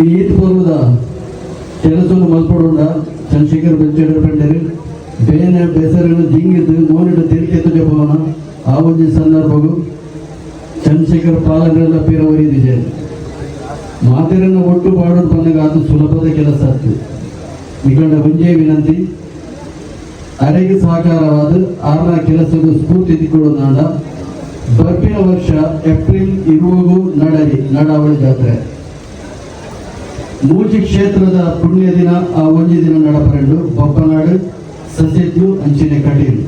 ಈ ಈತ ಪೂರ್ವದ ಕೆಲಸವನ್ನು ಮಲ್ಪಡೋಣ ಚಂದ್ರಶೇಖರ್ ಬೆಂಚೇಡರ್ ಪಂಡರು ಬೇನೆ ಬೆಸರನ್ನು ಜಿಂಗಿದ್ದು ನೋಡಿದ ತಿರುಕೆತ್ತು ಜಪವನ ಆ ಒಂದು ಸಂದರ್ಭವು ಚಂದ್ರಶೇಖರ್ ಪಾಲನೆಲ್ಲ ಪೇರವರಿದಿದೆ. ಮಾತೆರನ್ನು ಒಟ್ಟು ಮಾಡೋದು ಬಂದಾಗ ಅದು ಸುಲಭದ ಕೆಲಸ ಆಗ್ತದೆ. ನಿಗಂಡ ಮುಂಜೆ ವಿನಂತಿ ಅರೆಗೆ ಸಹಕಾರವಾದ 6ರ ಕೆಲಸದ ಸ್ಫೂರ್ತಿ ತಿಳ್ಕೊಳ್ಳೋದಾಂಡ ಬರ್ಪಿನ ವರ್ಷ ಏಪ್ರಿಲ್ 20 ನಡಾವಳಿ ಜಾತ್ರೆ ಮೂಜಿ ಕ್ಷೇತ್ರದ ಪುಣ್ಯ ದಿನ ಆ ಒಂಜಿ ದಿನ ನಡಪರೆಂಡು ಬೊಪ್ಪನಾಡು ಸಸ್ಯದ್ದು ಅಂಚಿನ ಕಟೀಲು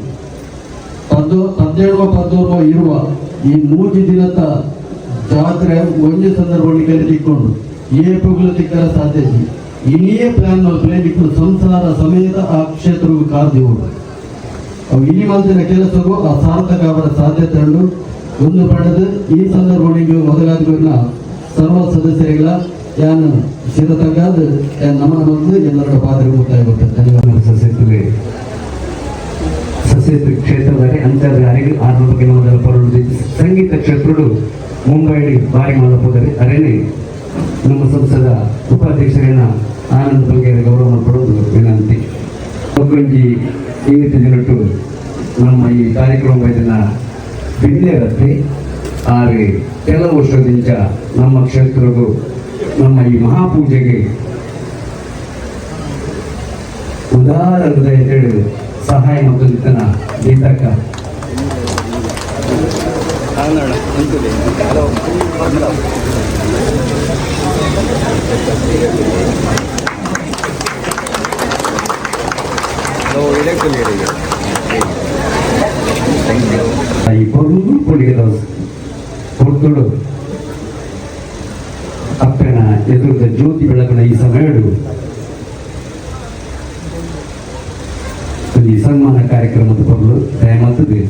17 ಇರುವ ಈ ಮೂಜಿ ದಿನದ ಜಾತ್ರೆ ಒಂದೇ ಸಂದರ್ಭದಲ್ಲಿ ಕಲಿತಿಕೊಂಡು ಏಪುಗಳು ತಿಕ್ಕರ ಸಾಧ್ಯತೆ ಇನ್ನೇ ಪ್ಲಾನ್ ಪ್ಲೇನಿಕ್ಕು ಸಂಸಾರ ಸಮೇತ ಆ ಕ್ಷೇತ್ರವು ಕಾದಿವರು ಇನಿ ಮಲ್ತಿನ ಕೆಲಸವು ಆ ಸಾರ್ಥಕ ಅವರ ಸಾಧ್ಯತೆ ಉಂಡು ಒಂದು ಪಡೆದು ಈ ಸಂದರ್ಭಗಳಿಗೆ ಮೊದಲಾದ ಸರ್ವ ಸದಸ್ಯರಿಗಳ ಯಾನು ಶಿರತಂಗಾದ ನಮನ ಬಂದು ಎಲ್ಲರ ಪಾತ್ರ ಮುಕ್ತಾಯ ಸಸ್ಯದಲ್ಲಿ ಸಸ್ಯೇತ್ರ ಕ್ಷೇತ್ರದಲ್ಲಿ ಅಂಚದ ಅರೆಗೆ 600 ಕಿಲೋಮೀಟರ್ ಪರಲು ಸಂಗೀತ ಕ್ಷೇತ್ರಗಳು ಮುಂಬೈ ಬಾರಿ ಮಾಡಬಹುದರೆ ಅರೇನೆ ನಮ್ಮ ಸಂಸದ ಉಪಾಧ್ಯಕ್ಷರಿನ ಆನಂದ್ ಬಗ್ಗೆ ಗೌರವ ಕೊಡೋದು ವಿನಂತಿ. ಒಗ್ಗಂಜಿ ಇವತ್ತು ಜನಟ್ಟು ನಮ್ಮ ಈ ಕಾರ್ಯಕ್ರಮ ಇದನ್ನ ಬಿಡ್ಲಿರತ್ತೆ ಆದರೆ ಕೆಲವು ವರ್ಷದಿಂದ ನಮ್ಮ ಕ್ಷೇತ್ರಗಳು ನಮ್ಮ ಈ ಮಹಾಪೂಜೆಗೆ ಉದಾರ ಹೃದಯ ಹೇಳಿ ಸಹಾಯ ಮತ್ತು ನಿತನ ಗೀತಕ್ಕ ಈ ಬರುವುದು ಕೊಡಿಗೆದ ಕೊಡ್ತುಡು ಅಪ್ಪನ ಎದುರದ ಜ್ಯೋತಿ ಬೆಳಕಿನ ಈ ಸಮಯಡು ಈ ಸನ್ಮಾನ ಕಾರ್ಯಕ್ರಮದ ಬರಲು ದಯಮಾತದೆ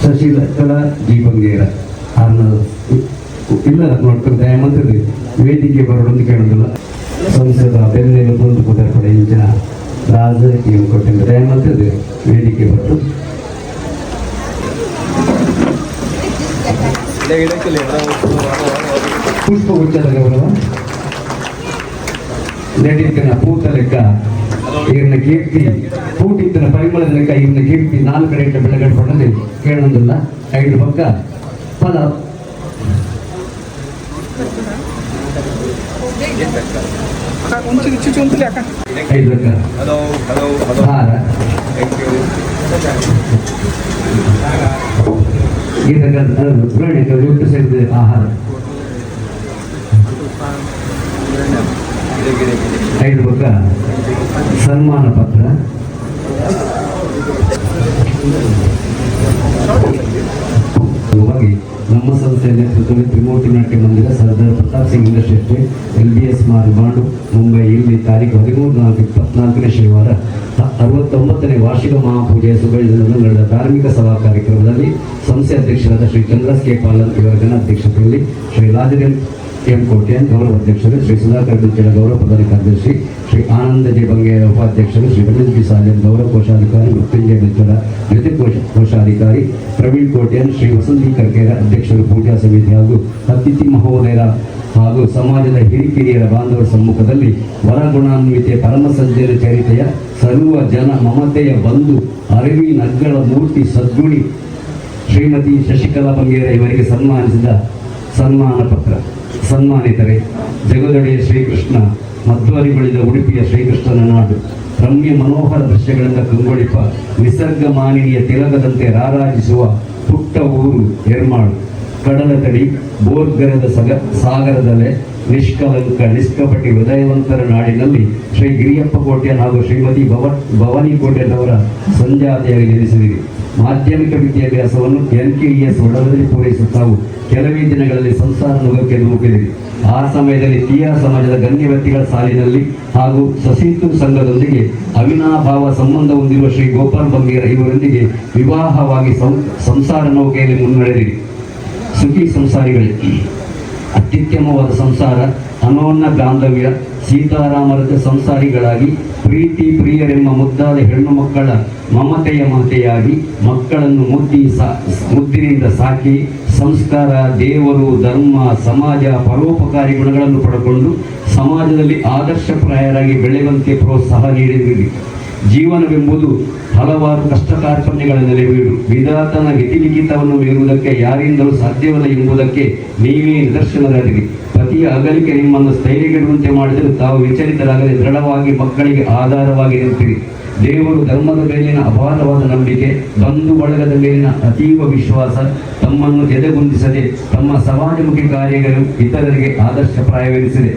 ಶಶಿಕಲಾ ಜಿ ಬಂಗೇರ ಇಲ್ಲದ ನೋಡ್ಕೊಂಡು ದಯಮಾತದೆ ವೇದಿಕೆ ಬರೋದು ಕೇಳೋದಿಲ್ಲ. ಸಂಸದ ಬೆನ್ನೆಲು ಬಂದು ಕುದುರೆ ಇಂಚಿನ ರಾಜಕೀಯ ಕೊಟ್ಟಿದ್ದ ದಯಮಾತದೆ ವೇದಿಕೆ ಬರೋದು. ಪುಷ್ಪಗುಚ್ಛದ ಗೌರವ ನಡೀತಿನ ಪೂತ ಲೆಕ್ಕ ಇವ್ರನ್ನ ಕೀರ್ತಿ ಪೂಟಿತ್ತಿನ ಪರಿಮಳದ ಲೆಕ್ಕ ಇವ್ರನ್ನ ಕೀರ್ತಿ 4 ಕಡೆ ಬೆಳಗಡೆ ಪಡೆದು ಕೇಳೋದಿಲ್ಲ. 5 ಪಕ್ಕ ಫಲ 5 ಲೆಕ್ಕ ಹಾರ ಇದಕ್ಕೆ ಸೇರಿದ ಆಹಾರ 5 ಪಕ್ಕ ಸನ್ಮಾನ ಪತ್ರ ನಮ್ಮ ಸಂಸ್ಥೆಯ ನೇತೃತ್ವದಲ್ಲಿ Trimurti Natya Mandir Sardar Pratap Singh industry estate LBS ಮಾರ್ಬಾಂಡು ಮುಂಬೈ ಇಲ್ಲಿ ತಾರೀಕು 13/4/24 ಶನಿವಾರ 69ನೇ ವಾರ್ಷಿಕ ಮಹಾಪೂಜೆಯ ಸುಗೈದಿನಂದು ನಡೆದ ಧಾರ್ಮಿಕ ಸಭಾ ಕಾರ್ಯಕ್ರಮದಲ್ಲಿ ಸಂಸ್ಥೆ ಅಧ್ಯಕ್ಷರಾದ ಶ್ರೀ ಚಂದ್ರಸ್ ಕೆ ಪಾಲನ್ ಇವರ ಅಧ್ಯಕ್ಷತೆಯಲ್ಲಿ ಶ್ರೀ ರಾಜೇಂದ್ರ ಎಂ ಕೋಟ್ಯಾನ್ ಗೌರವ ಅಧ್ಯಕ್ಷರು, ಶ್ರೀ ಸುಧಾಕರ್ ಬಿಚ್ಚಳ ಗೌರವ ಪ್ರಧಾನ ಕಾರ್ಯದರ್ಶಿ, ಶ್ರೀ ಆನಂದ ಜೆ ಬಂಗೇರ ಉಪಾಧ್ಯಕ್ಷರು, ಶ್ರೀ ಗಣೇಶ್ ಬಿ ಸಾಲ್ಯನ್ ಗೌರವ ಕೋಶಾಧಿಕಾರಿ, ಮೃತ್ಯುಂಜಯ ಬಿಚ್ಚಳ ಜೊತೆ ಕೋಶಾಧಿಕಾರಿ, ಪ್ರವೀಣ್ ಕೋಟ್ಯಾನ್, ಶ್ರೀ ವಸಂತಿ ಕರ್ಕೇರ ಅಧ್ಯಕ್ಷರು, ಪೂಜಾ ಸಮಿತಿ ಹಾಗೂ ಅತಿಥಿ ಮಹೋದಯರ ಹಾಗೂ ಸಮಾಜದ ಹಿರಿಕಿರಿಯರ ಬಾಂಧವರ ಸಮ್ಮುಖದಲ್ಲಿ ವರಗುಣಾನ್ವಿತೆ ಪರಮಸಜ್ಜನ ಚರಿತೆಯ ಸರ್ವ ಜನ ಮಮತೆಯ ಬಂಧು ಅರಿವಿ ನಗ್ಗಳ ಮೂರ್ತಿ ಸದ್ಗುಣಿ ಶ್ರೀಮತಿ ಶಶಿಕಲಾ ಬಂಗೇರ ಇವರಿಗೆ ಸನ್ಮಾನಿಸಿದ ಸನ್ಮಾನ ಪತ್ರ. ಸನ್ಮಾನಿತರೆ ಜಗದೊಡೆಯ ಶ್ರೀಕೃಷ್ಣ ಮಧ್ವರಿಗೊಳಿದ ಉಡುಪಿಯ ಶ್ರೀಕೃಷ್ಣನ ನಾಡು ರಮ್ಯ ಮನೋಹರ ದೃಶ್ಯಗಳಿಂದ ಕಂಗೊಳಿಪ ನಿಸರ್ಗ ಮಾನಿನಿಯ ತಿಲಕದಂತೆ ರಾರಾಜಿಸುವ ಪುಟ್ಟ ಊರು ಎರ್ಮಾಳು. ಕಡಲ ತಡಿ ಬೋರ್ಗರದ ಸಾಗರದಲ್ಲೇ ನಿಷ್ಕಲಂಕ ನಿಷ್ಕಪಟಿ ಹೃದಯವಂತರ ನಾಡಿನಲ್ಲಿ ಶ್ರೀ ಗಿರಿಯಪ್ಪ ಕೋಟ್ಯಾನ್ ಹಾಗೂ ಶ್ರೀಮತಿ ಭವಾನಿ ಕೋಟ್ಯಾನ್ ಅವರ ಸಂಜಾತೆಯಾಗಿ ಜನಿಸಿದಿರಿ. ಮಾಧ್ಯಮಿಕ ವಿದ್ಯಾಭ್ಯಾಸವನ್ನು NKES ಒಡಲಲ್ಲಿ ಪೂರೈಸುತ್ತಾವು ಕೆಲವೇ ದಿನಗಳಲ್ಲಿ ಸಂಸಾರ ನುಗ್ಗಕ್ಕೆ ನೂಕಿದಿರಿ. ಆ ಸಮಯದಲ್ಲಿ ಟಿಆರ್ ಸಮಾಜದ ಗಣ್ಯ ವ್ಯಕ್ತಿಗಳ ಸಾಲಿನಲ್ಲಿ ಹಾಗೂ ಸಸೀತು ಸಂಘದೊಂದಿಗೆ ಅವಿನಾಭಾವ ಸಂಬಂಧ ಹೊಂದಿರುವ ಶ್ರೀ ಗೋಪಾಲ್ ಬಂಗೇರ ಇವರೊಂದಿಗೆ ವಿವಾಹವಾಗಿ ಸಂಸಾರ ನೌಕೆಯಲ್ಲಿ ಮುನ್ನಡೆದಿರಿ. ಸುಖಿ ಸಂಸಾರಿಗಳೇ, ಅತ್ಯುತ್ತಮವಾದ ಸಂಸಾರ, ಅನೋನ್ಯ ಬಾಂಧವ್ಯ, ಸೀತಾರಾಮರದ ಸಂಸಾರಿಗಳಾಗಿ ಪ್ರೀತಿ ಪ್ರಿಯರೆಂಬ ಮುದ್ದಾದ ಹೆಣ್ಣು ಮಕ್ಕಳ ಮಮತೆಯ ಮಾತೆಯಾಗಿ ಮಕ್ಕಳನ್ನು ಮುದ್ದಿನಿಂದ ಸಾಕಿ ಸಂಸ್ಕಾರ, ದೇವರು, ಧರ್ಮ, ಸಮಾಜ, ಪರೋಪಕಾರಿ ಗುಣಗಳನ್ನು ಪಡೆದುಕೊಂಡು ಸಮಾಜದಲ್ಲಿ ಆದರ್ಶಪ್ರಾಯರಾಗಿ ಬೆಳೆಯುವಂತೆ ಪ್ರೋತ್ಸಾಹ ನೀಡಿದಿರಿ. ಜೀವನವೆಂಬುದು ಹಲವಾರು ಕಷ್ಟ ಕಾರ್ಪಣ್ಯಗಳ ನೆಲೆಬೀಡು. ವಿಧಾತನ ವಿಧಿಲಿಖಿತವನ್ನು ಮೀರುವುದಕ್ಕೆ ಯಾರಿಂದಲೂ ಸಾಧ್ಯವಲ್ಲ ಎಂಬುದಕ್ಕೆ ನೀವೇ ನಿದರ್ಶನರಾದಿರಿ. ಪತಿಯ ಅಗಲಿಕೆ ನಿಮ್ಮನ್ನು ಸ್ಥೈರ್ಯಗೆಡುವಂತೆ ಮಾಡಿದರೂ ತಾವು ವಿಚಲಿತರಾಗದೆ ದೃಢವಾಗಿ ಮಕ್ಕಳಿಗೆ ಆಧಾರವಾಗಿ ನಿಂತಿರಿ. ದೇವರು, ಧರ್ಮದ ಮೇಲಿನ ಅಪಾರವಾದ ನಂಬಿಕೆ, ಬಂಧು ಬಳಗದ ಮೇಲಿನ ಅತೀವ ವಿಶ್ವಾಸ ತಮ್ಮನ್ನು ಎದೆಗುಂದಿಸದೆ ತಮ್ಮ ಸಮಾಜಮುಖಿ ಕಾರ್ಯಗಳು ಇತರರಿಗೆ ಆದರ್ಶಪ್ರಾಯವೆನಿಸಿದೆ.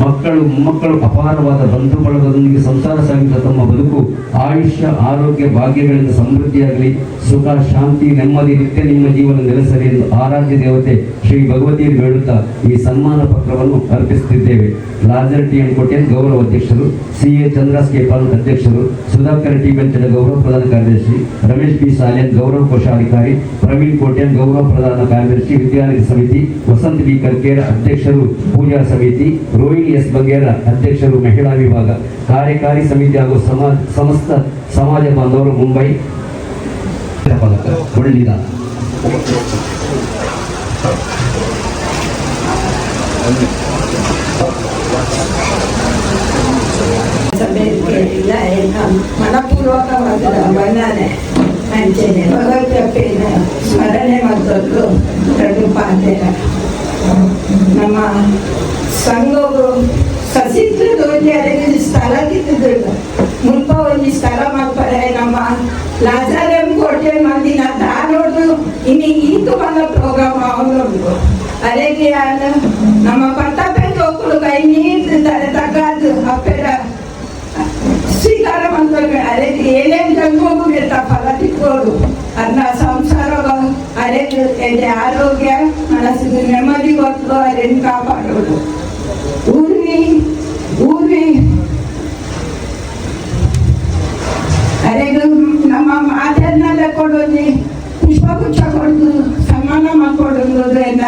ಮಕ್ಕಳು ಮೊಮ್ಮಕ್ಕಳು ಅಪಾರವಾದ ಬಂಧು ಬಳಗದೊಂದಿಗೆ ಸಂಸಾರ ಸಾಗಿದ ತಮ್ಮ ಬದುಕು ಆಯುಷ್ಯ ಆರೋಗ್ಯ ಭಾಗ್ಯಗಳಿಂದ ಸಮೃದ್ಧಿಯಾಗಲಿ, ಸುಖ ಶಾಂತಿ ನೆಮ್ಮದಿ ನಿತ್ಯ ನಿಮ್ಮ ಜೀವನ ನೆಲೆಸಲಿ ಎಂದು ಆರಾಧ್ಯ ದೇವತೆ ಶ್ರೀ ಭಗವತಿಯರು ಹೇಳುತ್ತಾ ಈ ಸನ್ಮಾನ ಪತ್ರವನ್ನು ಅರ್ಪಿಸುತ್ತಿದ್ದೇವೆ. ಲಾಜರ್ ಟಿ ಎಂ ಕೋಟ್ಯನ್ ಗೌರವ ಅಧ್ಯಕ್ಷರು, CA ಚಂದ್ರಾಸ್ ಕೆ ಪಾಲ್ ಅಧ್ಯಕ್ಷರು, ಸುಧಾಕರ್ ಟಿ ಬೆಂಚದ ಗೌರವ ಪ್ರಧಾನ ಕಾರ್ಯದರ್ಶಿ, ರಮೇಶ್ ಪಿ ಸಾಲಿಯನ್ ಗೌರವ ಕೋಶಾಧಿಕಾರಿ, ಪ್ರವೀಣ್ ಕೋಟ್ಯನ್ ಗೌರವ ಪ್ರಧಾನ ಕಾರ್ಯದರ್ಶಿ, ವಿದ್ಯಾರ್ಥಿ ಸಮಿತಿ, ವಸಂತ್ ಬಿ ಕರ್ಕೇರ ಅಧ್ಯಕ್ಷರು ಪೂಜಾ ಸಮಿತಿ, ರೋಹಿಣಿ ಎಸ್ ಬಗೇರ ಅಧ್ಯಕ್ಷರು ಮಹಿಳಾ ವಿಭಾಗ, ಕಾರ್ಯಕಾರಿ ಸಮಿತಿ ಹಾಗೂ ಸಮಸ್ತ ಸಮಾಜ ಬಾಂಧವರು ಮುಂಬೈ ಒಳ್ಳಿದ ಸಭೆಗಳಿಲ್ಲ ಮನಪೂರ್ವಕವಾದ ವಂದನೆ ಹಂಚನೆ ಭಗವದ್ಗೀತೆಯ ಸ್ಮರಣೆ ಮತ್ತೊಂದು ಪಾತ್ರ ನಮ್ಮ ಸಂಘವು ಸಸಿದ್ರದ್ದು ಒಂದು ಸ್ಥಳ ಕಿತ್ತಿದ್ರು ಮುಲ್ಪ ಒಂದು ಸ್ಥಳ ಮಾಡ್ತಾರೆ ನಮ್ಮ ಲಾಜಾರಂ ಕೋಟೆ ಮಂದಿನ ದಾರೋಡು ಇನ್ನು ಈತು ಬಂದ ಪ್ರೋಗ್ರಾಮ್ ಅವನುಂಟು ಅದಕ್ಕೆ ನಮ್ಮ ಪಟ್ಟಪೆಟ್ಟು ಒಕ್ಕಲು ಕೈ ನೀರು ತಗಾದು ಅಪ್ಪೆರ ಸ್ವೀಕಾರ ಮಾಡ್ತಾರೆ. ಅದಕ್ಕೆ ಏನೇನು ಜನ್ಮಗೂ ಇರ್ತ ಫಲ ತಿಕ್ಕೋದು ಅದನ್ನ ಸಂಸಾರ ಅದಕ್ಕೆ ಎದೆ ಆರೋಗ್ಯ ಮನಸ್ಸಿಗೆ ನೆಮ್ಮದಿ ಕೊಟ್ಟು ಅದನ್ನು ಕಾಪಾಡೋದು. ಊರ್ವಿ ಅದಕ್ಕೆ ನಮ್ಮ ಮಾತನ್ನೆಲ್ಲ ಕೊಡೋದು, ಪುಷ್ಪಗುಚ್ಛ ಕೊಡೋದು, ಸನ್ಮಾನ ಮಾಡಿಕೊಡೋದು ಎನ್ನ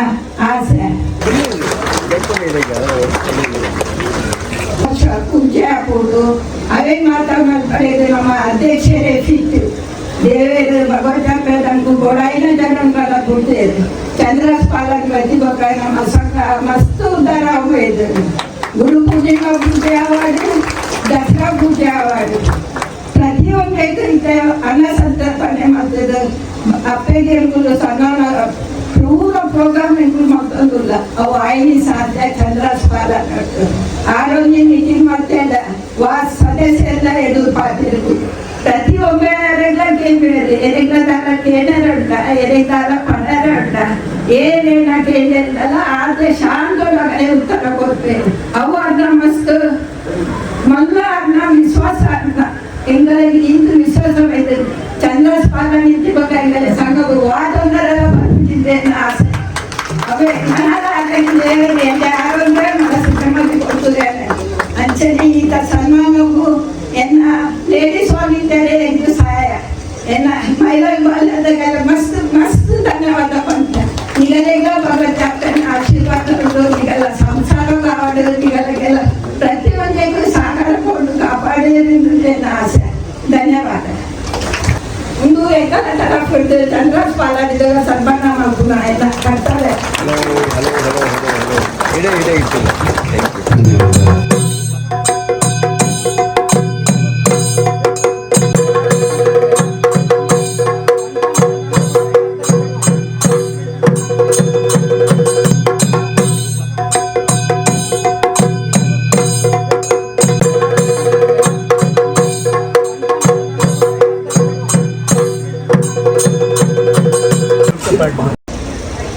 ಆಸೆ. ಪೂಜೆ ಹಾಕೋದು ಅವೇ ಮಾತಾಡ್ತಾರೆ. ನಮ್ಮ ಅಧ್ಯಕ್ಷರೇ ಫಿಟ್ ದೇವೇರು ಭಗವದ್ಗೀತೆ ಗೋಡಾಯಿನ ಜನಗಳ ಕೊಡ್ತೇವೆ. ಚಂದ್ರಾಸ್ ಪಾಲಕ ಪ್ರತಿಭಕ ನಮ್ಮ ಸಂಘ ಮಸ್ತ್ ಉದ್ಧಾರ ಆಗೋಯ್ತು. ಗುರು ಪೂಜೆ ಆವಾಡು, ದಸರಾ ಪೂಜೆ ಆವಾಡು, ಪ್ರತಿಯೊಂದು ಅನ್ನ ಸಂತರ್ಪಣೆ ಮಾಡ್ತದೆ. ಅಪ್ಪೆಗೆ ಸಣ್ಣ ಪೂರ ಪ್ರೋಗ್ರಾಮ್ ಮತ್ತೊಂದಿಲ್ಲ ಅವು ಐನಿ ಸಾಧ್ಯ ಚಂದ್ರಾಸ್ ಪಾಲಕ ಆರೋಗ್ಯ ಮೀಟಿಂಗ್ ಮಾಡ್ತೇನೆ ಸದಸ್ಯ ಎಲ್ಲ ಎದುರು ಪಾತಿರ್ಬೋದು. ಪ್ರತಿಯೊಬ್ಬ ಎರೆಗ್ಲದಾರಕ್ಕೆ ಏನೇನುಂಟ ಎರೆಗ್ಲಾರ ಪಣರುಂಟ ಏನೇನ ಕೇಳಿಲ್ಲ ಆದ್ರೆ ಶಾಂತೊಳಗಡೆ ಉತ್ತರ ಕೊಡ್ತೇವೆ. ಅವು ಅನ್ನ ಮಸ್ತ್ ಮಲ್ಲ ಅನ್ನ ವಿಶ್ವಾಸ ಅನ್ನ ಎಂಗಳಿಗೆ ಇಂದು ವಿಶ್ವಾಸವೈತೆ. ಚಂದ್ರಾಸ್ ಪಾಲ ನಿಂತಿವಾಗ ಎಂಗಲೆ ಸಂಘವು ವಾದೊಂದರೆಲ್ಲ ಬರ್ತಿದ್ದೇನೆ ಆಸೆ. ಅವೇ ದೇವರು ಎಲ್ಲಿ ಆರೋಗ್ಯ ಮನಸ್ಸು ನೆಮ್ಮದಿ ಕೊಡ್ತದೇನೆ ಅಂಚನೆ ಈತ ಸನ್ಮಾನವು ಎನ್ನ ಲೇಡೀಸ್ ಆಗಿದ್ದರೆ ಎಂದು ಸಹಾಯ ಎನ್ನ ಮಹಿಳಾ ಬಾಲ್ಯದಾಗೆಲ್ಲ ಮಸ್ತ್ ಮಸ್ತ್ ಧನ್ಯವಾದ ಪಂಚ ಈಗಲೆಲ್ಲ ಭಗವದ್ಗೀತೆಯ ಆಶೀರ್ವಾದಗಳು ಈಗೆಲ್ಲ ಸಂಸಾರ ಕಾಪಾಡು ಈಗಲೆಲ್ಲ ಪ್ರತಿಯೊಂದಕ್ಕೂ ಸಹಕಾರ ಕೊಟ್ಟು ಕಾಪಾಡಿಎಂದು ನನ್ನ ಆಸೆ. ಧನ್ಯವಾದ. ಒಂದು ಎಕಲ ತರ ಕೊಟ್ಟು ಚಂದ್ರಾಸ್ ಪಾಲಿದಾಗ ಸನ್ಮಾನ ಮಾಡ್ಕೊಂಡು ಎಲ್ಲ ಕಟ್ತಾರೆ.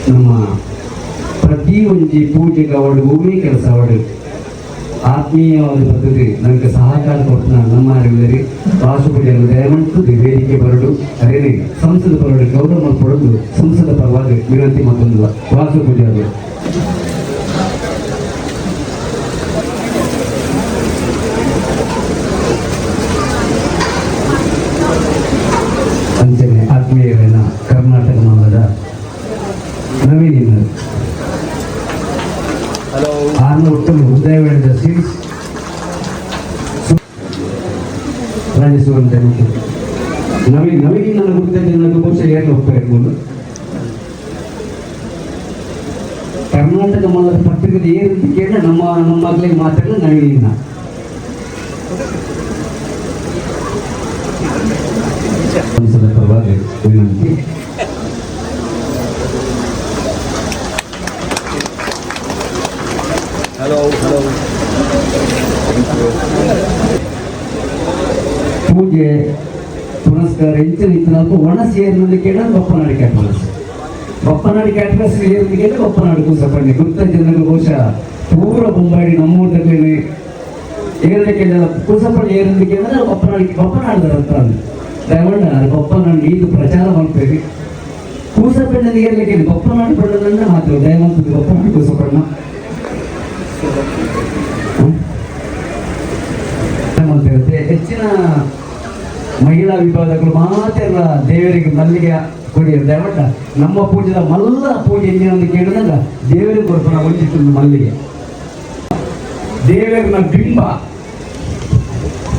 ನಮ್ಮ ಪ್ರತಿ ಒಂಜಿ ಪೂಜೆಗೆ ಅವಳು ಒಮ್ಮೆ ಕೆಲಸ ಅವಳು ಆತ್ಮೀಯವಾದ ಬದುಕು ನನಗೆ ಸಹಕಾರ ಕೊಡ್ತಾನ ನಮ್ಮ ಅರಿವಿದರೆ ರಾಷ್ಟ್ರಪತಿಯನ್ನು ದಯಮಂಟು ವೇದಿಕೆ ಬರಡು ಅದೇನೇ ಸಂಸದ ಬರಡು ಗೌರವ ಕೊಡೋದು ಸಂಸದ ಪರವಾಗಿ ವಿನಂತಿ ಮತ್ತೊಂದು ರಾಷ್ಟ್ರಪತಿ ಅವರು ಅಂಚನೆ ಆತ್ಮೀಯರನ್ನ ಕರ್ನಾಟಕ ಮಾನದ ನವೀನ ಆರ್ನ ಒಟ್ಟಲು ಉದಯವೇಳದ ಸೀರೀಸ್ ರಾಜೇಶ್ವರಂತೆ ನವೀನ್ ನನ್ನ ಗುರುತಿದ್ದ ನನಗೆ ಬಹುಶಃ ಏನು ಹೋಗ್ತಾ ಇರ್ಬೋದು. ಕರ್ನಾಟಕ ಮಾನದ ಪತ್ರಿಕೆದ ಏನಂತ ಕೇಳಿ ನಮ್ಮ ಮಗಳಿಗೆ ಮಾತಾಡಲು ನವೀನ ಸಂಸದ ಪರವಾಗಿ ವಿನಂತಿ. ಪೂಜೆ ಪುನಸ್ಕಾರ ಇಂಚಿನ ಒಣ ಸೇರಿನಲ್ಲಿ ಕೇಳ ಬಪ್ಪನಾಡಿ ಕ್ಯಾಟ್ರಸ್ ಬಪ್ಪನಾಡಿ ಕ್ಯಾಟ್ರಸ್ ಸೇರಿನಲ್ಲಿ ಕೇಳಿ ಬಪ್ಪನಾಡಿ ಕೂಸಪಣ್ಣೆ ಗುರುತ ಜನರು ಬಹುಶಃ ಪೂರ ಬೊಂಬಾಡಿ ನಮ್ಮೂರದಲ್ಲಿ ಏರಲಿಕ್ಕೆ ಕುಸಪಡಿ ಏರಲಿಕ್ಕೆ ಅಂದರೆ ಬಪ್ಪನಾಡ್ದಾರ ಹತ್ರ ದಯಮಾಡಿ ಬಪ್ಪನಾಡಿ ಇದು ಪ್ರಚಾರ ಮಾಡ್ತೇವೆ. ಕೂಸಪಣ್ಣನ ಏರ್ಲಿಕ್ಕೆ ಬಪ್ಪನಾಡು ಪಡೋದನ್ನ ಮಾತ್ರ ದಯಮಾಡಿ ಬಪ್ಪನಾಡು ಕೂಸಪಣ್ಣ ಮಾಡ್ತಿರುತ್ತೆ. ಹೆಚ್ಚಿನ ಮಹಿಳಾ ವಿಭಾಗಗಳು ಮಾತ್ರ ದೇವರಿಗೆ ಮಲ್ಲಿಗೆ ಕೊಡಿಯೋದು ದಯಮಟ್ಟ ನಮ್ಮ ಪೂಜೆದ ಮಲ್ಲ ಪೂಜೆ ಎನ್ನಿನೊಂದು ಕೇಳಿದಾಗ ದೇವರಿಗೆ ಕೊಡ್ತಾನೆ ಒಂದಿಷ್ಟು ಮಲ್ಲಿಗೆ ದೇವರಿನ ಬಿಂಬ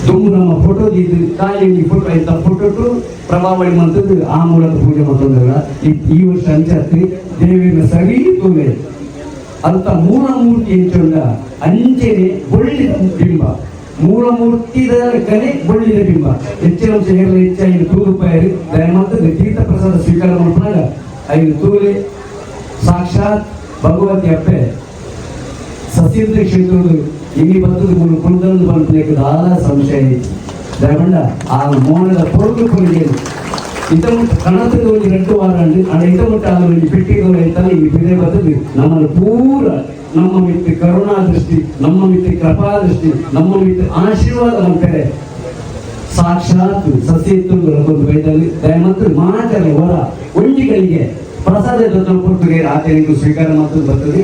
ತುಂಬ ನಮ್ಮ ಫೋಟೋದಿದ್ದು ಖಾಲಿ ಫೋಟೋ ಇಂಥ ಫೋಟೋಟು ಪ್ರಭಾವಳಿ ಮಂತದ್ದು ಆ ಮೂಲಕ ಪೂಜೆ ಮಾಡ್ತಂದಾಗ ಈ ವರ್ಷ ಅಂಚತ್ತಿ ದೇವರಿನ ಸರಿ ತೂಲೆ ಅಂತ ಮೂರ್ತಿ ಹೆಂಚೊಂಡ ಅಂಚೆನೆ ಒಳ್ಳೆ ಬಿಂಬ ಮೂರ್ತಿದ ಕಲೆ ಒಳ್ಳಿದ ಬಿಂಬ ಹೆಚ್ಚಿನ ಅಂಶ ಹೇರಲು ಹೆಚ್ಚು 5 ರೂಪಾಯಿ ದಯಮಾಡಿ ತೀರ್ಥ ಪ್ರಸಾದ ಸ್ವೀಕಾರ ಮಾಡಿದಾಗ 5 ತೂಲೆ ಸಾಕ್ಷಾತ್ ಭಗವತಿ ಅಪ್ಪೆ ಸಸ್ಯೇಂದ್ರ ಕ್ಷೇತ್ರದ ಇಲ್ಲಿ ಬಂದದ್ದು ಮೂರು ಕುಂದನ್ನು ಬಂದಕ್ಕೆ ದಾದ ಸಂಶಯ ದಯಮಾಡ ಆ ಮೌನದ ಪೊರುಳು ಕೊಡುಗೆ ಇಂತಮುಟ್ಟು ಕಣತದ ಒಂದು 2 ವಾರ ಇಂತಮುಟ್ಟು ಅಲ್ಲಿ ಬಿಟ್ಟಿದ್ದವರು ಅಂತಲ್ಲ ಈ ಬಿದೆ ಬಂದದ್ದು ನಮ್ಮನ್ನು ಪೂರ ನಮ್ಮ ಮಿತ್ರ ಕರುಣಾ ದೃಷ್ಟಿ, ನಮ್ಮ ಮಿತ್ರ ಕೃಪಾ ದೃಷ್ಟಿ, ನಮ್ಮ ಮಿತ್ರ ಆಶೀರ್ವಾದ ಮಾಡ್ತಾರೆ. ಸಾಕ್ಷಾತ್ ಸಸ್ಯೇಂದ್ರ ಒಂದು ವೈದ್ಯದಲ್ಲಿ ದಯಮಾಡಿ ಮಾಚರ ಹೊರ ಒಂಜಿಗಳಿಗೆ ಪ್ರಸಾದ ಕೊಟ್ಟು ಆಚರಣೆಗೂ ಸ್ವೀಕಾರ ಮಾಡ್ಕೊಂಡು ಬರ್ತದೆ.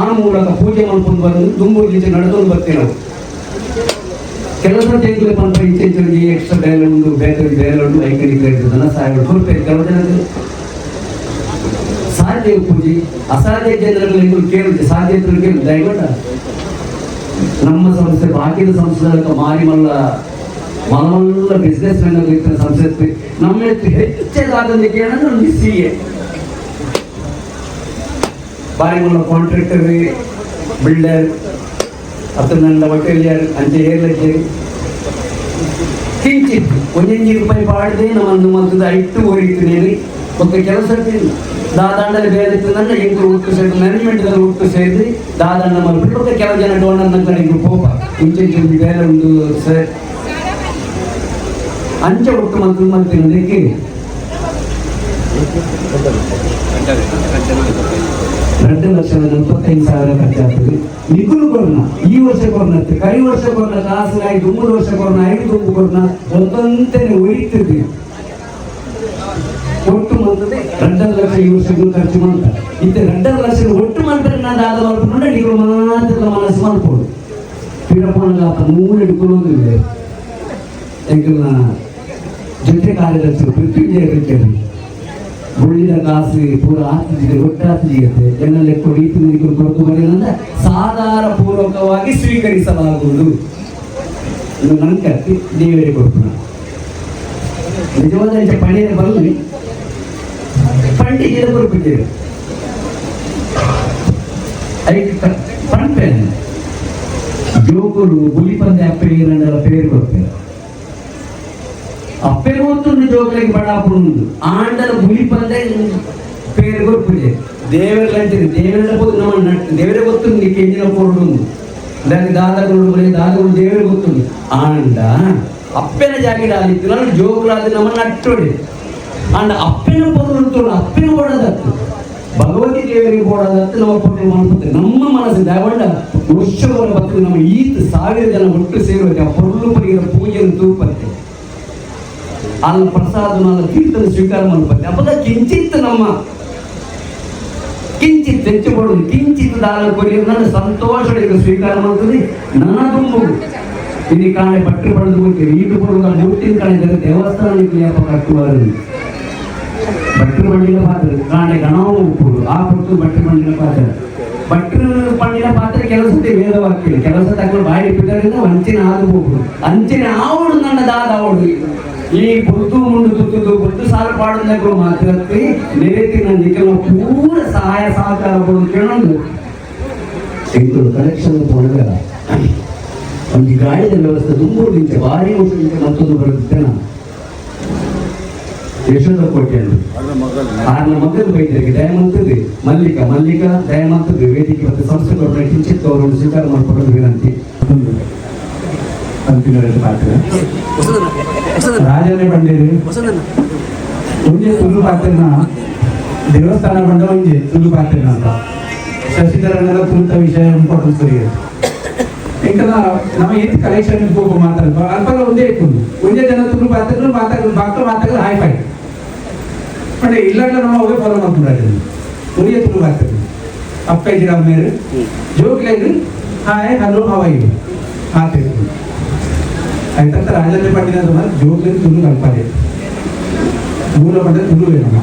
ಆ ಮೂಲಕ ಪೂಜೆ ಮಾಡ್ಕೊಂಡು ಬರೋದು ತುಂಬೂರ್ಲಿಂಚೆ ನಡೆದೊಂದು ಬರ್ತೀವಿ ನಾವು. ಕೆಲಸ ಟೈಮ್ಲಿ ಬಂದ ಇಂಚೆಂಚಲ್ಲಿ ಎಕ್ಸ್ಟ್ರಾ ಡೈಲಾಗ್ ಬೇರೆ ಐಕನಿಕ ಇರ್ತದನ್ನ ಸಾಯಗಳು ಕೊಡ್ತಾರೆ. ಕೆಲವು ಜನ ಸಾಧ್ಯ ಪೂಜೆ ಅಸಾಧ್ಯ ಜನರಲ್ಲಿ ಕೇಳುತ್ತೆ, ಸಾಧ್ಯ ಕೇಳುತ್ತೆ. ದಯಮಾಡ ನಮ್ಮ ಸಂಸ್ಥೆ ಬಾಕಿದ ಸಂಸ್ಥೆಗಳ ಮಾರಿ ಮಲ್ಲ ಬಿಸ್ನೆಸ್ ಮ್ಯಾನ್ ಇರ್ತಾರೆ ಸಂಸ್ಥೆ ನಮ್ಮ ಹೆಚ್ಚಾದಂತೆ ಕೇಳಿದ್ರೆ ನಮ್ಗೆ CA ಬಾರಿ ಮಲ್ಲ ಕಾಂಟ್ರಾಕ್ಟರ್ ಬಿಲ್ಡರ್ ಅತನಂದ ಹೋಟೆಲಿಯರ್ ಅಂಚೆ ಹೇರ್ಲಿಕ್ಕೆ ಕಿಂಚಿತ್ 1 ರೂಪಾಯಿ ಪಾಡಿದೆ ನಮ್ಮನ್ನು ಮತ್ತದ ಇಟ್ಟು ಹೊರಿತೀನಿ ಒಂದು ಕೆಲಸ ದಾದಾಂಡಲ್ಲಿ ಬೇರೆ ಇರ್ತದಂದ್ರೆ ಎಂಟು ಹುಟ್ಟು ಸೇರಿದು ಮ್ಯಾನೇಜ್ಮೆಂಟ್ದಲ್ಲಿ ಹುಟ್ಟು ಸೇರಿದು ದಾದಾಂಡ ಮಾಡಿಬಿಟ್ಟು ಕೆಲವು ಜನ ಡೋನರ್ ನಂತರ ಹಿಂಗೆ ಪೋಪ ಇಂಚೆ ಬೇರೆ ಒಂದು ಸರ್ ಅಂಚೆ ಹುಟ್ಟು ಮಾಡ್ತೀನಿ ಅದಕ್ಕೆ 2,45,000 ಖರ್ಚಾಗ್ತದೆ. ನಿಗುಲು ಕೊರೋನಾ ಈ ವರ್ಷ ಕೊರೋನಾ ಕೈ ವರ್ಷ ಕೊರೋನಾ ಕಾಸು 3 ವರ್ಷ ಕೊರೋನಾ 5 ತುಂಬು ಕೊರೋನಾ ಒಂದಂತೆನೆ ಉಳಿತಿದ್ವಿ. ಒಟ್ಟು ಮಾಡ್ತದೆ 2 ಲಕ್ಷ ಈ ವರ್ಷಗಳು ಖರ್ಚು ಮಾಡ್ತಾರೆ. ಇದು 2 ಲಕ್ಷ ಒಟ್ಟು ಮಾಡ್ತಾರೆ. ನಾನು ಆದ ಮಾಡ್ಕೊಂಡು ನೀವು ಮಾತ್ರ ಮನಸ್ಸು ಮಾಡ್ಬೋದು. ವೀರಪ್ಪನ ಮೂರು ಹಿಡ್ಕೊಳ್ಳೋದಿಲ್ಲ. ಯಾಕಂದ್ರೆ ಜೊತೆ ಕಾರ್ಯದರ್ಶಿಗಳು ಪೃಥ್ವಿಜಯ ಉಳಿದ ಕಾಸು ಪೂರ ಆಸ್ತಿ ಒಟ್ಟಾಸ್ತಿಗೆ ಜನರಲ್ಲಿ ರೀತಿ ಕೊರತು ಬರೆಯೋದಂದ್ರೆ ಸಾಧಾರ ಪೂರ್ವಕವಾಗಿ ಸ್ವೀಕರಿಸಲಾಗುವುದು. ನಂತರ ದೇವರಿಗೆ ಕೊಡ್ತು ನಿಜವಾದ ಪಣಿಯ ಬರಲಿ ಪಂಡಿಗೆ ಬರುತ್ತಿದ್ದೇವೆ ಪಂಪೇನು ಜೋಕುಲು ಗುಲಿಪಂದೆ ಅಪ್ಪೆಲ್ಲ ಪೇರು ಕೊಡ್ತೇವೆ. ಅಪ್ಪೆ ಗೊತ್ತುಂಡು ಜೋಕಲಿಗೆ ಬಡಾಪುಂಡು ಆಂಡಲ ಗುಲಿಪಂದೆ ಪೇರು ಕೊಡ್ತದೆ. ದೇವರಲ್ಲಿ ದೇವರೆಲ್ಲ ನಮ್ಮ ದೇವರೇ ಗೊತ್ತುಂಡು ಕೆಂಜಿನ ಕೊರಡು దానికి దాదాపు దేవుడు గుర్తుంది అండ్ అప్పెన జాకెట్ ఆలిತ್ತು ನಾನು ಜೋಗುಲಾದ ನಮ್ಮನ್ನ ಅಟ್ಟೋಡಿ ಅಂಡ್ ಅಪ್ಪೆನ ಪೊರುಳು ಅಪ್ಪೆನ ಓಡದತ್ತು ಭಗವತಿ ದೇವರಿಗೆ ಓಡದತ್ತು ನಮ್ಮ ಪೊರುಳು ಮಾಡ್ಕೊತೇವೆ. ನಮ್ಮ ಮನಸ್ಸು ದಯವಂಡ ವರ್ಷಗಳ ಬರ್ತದೆ. ನಮ್ಮ 1000 ಜನ ಒಟ್ಟು ಸೇರುವಂತೆ ಆ ಪೊರುಳು ಪರಿಗಿರ ಪೂಜೆಯನ್ನು ತೂಪತ್ತೆ ಅಲ್ಲಿ ಪ್ರಸಾದ ನಾನು ಕೀರ್ತನ ಸ್ವೀಕಾರ ಮಾಡ್ಬತ್ತೆ. ಅವಾಗ ಕಿಂಚಿತ್ ನಮ್ಮ ಕಿಂಚಿತ್ ಹೆಚ್ಚು ಕೊಡುವುದು ಕಿಂಚಿತ್ ದಾನ ಕೊಡಿ ನನ್ನ ಸಂತೋಷಗಳಿಗೆ ಸ್ವೀಕಾರ ಮಾಡ್ತದೆ. ನನ್ನ ತುಂಬು ಇಲ್ಲಿ ಕಾಣೆ ಬಟ್ಟೆ ಪಡೆದು ಹೋಗ್ತೇವೆ. ಈಗ ಕೊಡುವ ಮೂರ್ತಿನ ಕಾಣಿದರೆ ದೇವಸ್ಥಾನಕ್ಕೆ ಯಾಪ ಕಟ್ಟುವರು ಭಟ್ರು ಪಂಡಿನ ಪಾತ್ರೆ ಕಾಣೆ ಗಣವು ಉಪ್ಪುಡು ಆ ಕೊಟ್ಟು ಭಟ್ರು ಪಂಡಿನ ಪಾತ್ರೆ ಭಟ್ರು ಪಂಡಿನ ಪಾತ್ರೆ ಕೆಲಸಕ್ಕೆ ವೇದವಾಕ್ಯ ಕೆಲಸ ತಗೊಂಡು ಬಾಯಿ ಇಟ್ಟಿದ್ದರಿಂದ ಅಂಚಿನ ಹಾದು ಹೋಗುದು ಅಂಚಿನ ಆವಡು ನನ್ನ ದಾದ ಆವಡು ಈ ಬುದ್ದು ಮುಂಡು ತುತ್ತುದು ಬುದ್ದು ಸಾಲು ಪಾಡೋದು ಮಾತ್ರ ನೆರೆತಿನ ನಿಖಲ ಪೂರ ಸಹಾಯ ಸಹಕಾರ ಕೊಡೋದು ಕೇಳೋದು ಎಂಟು ಕಲೆಕ್ಷನ್ ತೊಗೊಂಡ ಒಂದು ಗಾಡಿದ ವ್ಯವಸ್ಥೆ ತುಂಬೂರು ನಿಂಚೆ ಭಾರಿ ವರ್ಷ ಮತ್ತೊಂದು ಬರುತ್ತೇನ ಯಶೋಧ ಕೋಟೆಯನ್ನು ಆರ್ನ ಮಕ್ಕಳು ಬೈದರಿಗೆ ದಯಮಂತದ್ದು ಮಲ್ಲಿಕಾ ದಯಮಂತದ್ದು ವೇದಿಕೆ ಮತ್ತು ಸಂಸ್ಥೆಗಳ ಕಿಂಚಿತ್ ಅವರನ್ನು ಸ್ವೀಕಾರ ಮಾಡಿಕೊಂಡು ವಿನಂತಿ. ರಾಜನೇ ಬಂದಿರಿ ಒಂದೇ ತುಳು ಪಾತ್ರೆನ ದೇವಸ್ಥಾನ ಬಂದ ಒಂದೇ ತುಳು ಪಾತ್ರೆನ ಅಂತ ಶಶಿಧರಣ್ಣರ ಕುರಿತ ವಿಷಯ ಇಂಪಾರ್ಟೆನ್ಸ್ ಬರಿಗೆ ఇంకా ನಮ್ಮ ಏತ್ ಕಲೆಕ್ಷನ್ ಹೋಗೋ ಮಾತಾಡ್ಬೋ ಅಲ್ಪಲ್ಲ ಒಂದೇ ಇಟ್ಕೊಂಡು ಒಂದೇ ಜನ ತುಳು ಮಾತಾಡಲು ಹಾಯ್ ಫೈ ಬಟ್ ಇಲ್ಲ ನಮ್ಮ ಹೋಗಿ ಫಾಲೋ ಮಾಡ್ಕೊಂಡ್ರೆ ಉರಿಯ ತುಳು ಮಾತಾಡ್ತಾರೆ ಅಪ್ಪ ಇದ್ದೀರಾ ಮೇರೆ ಜೋಕ್ಲಾಗಿ ಹಾಯ್ ಹಲೋ ಹವಾಯಿ ಮಾತಾಡ್ತೀನಿ ಆಯ್ತಂತ ರಾಜಲ್ಲಿ ಪಂಡಿತ ಜೋಕ್ಲಿ ತುಳು ಕಲ್ಪಾರೆ ಮೂಲ ಪಂಡ ತುಳು ನಮ್ಮ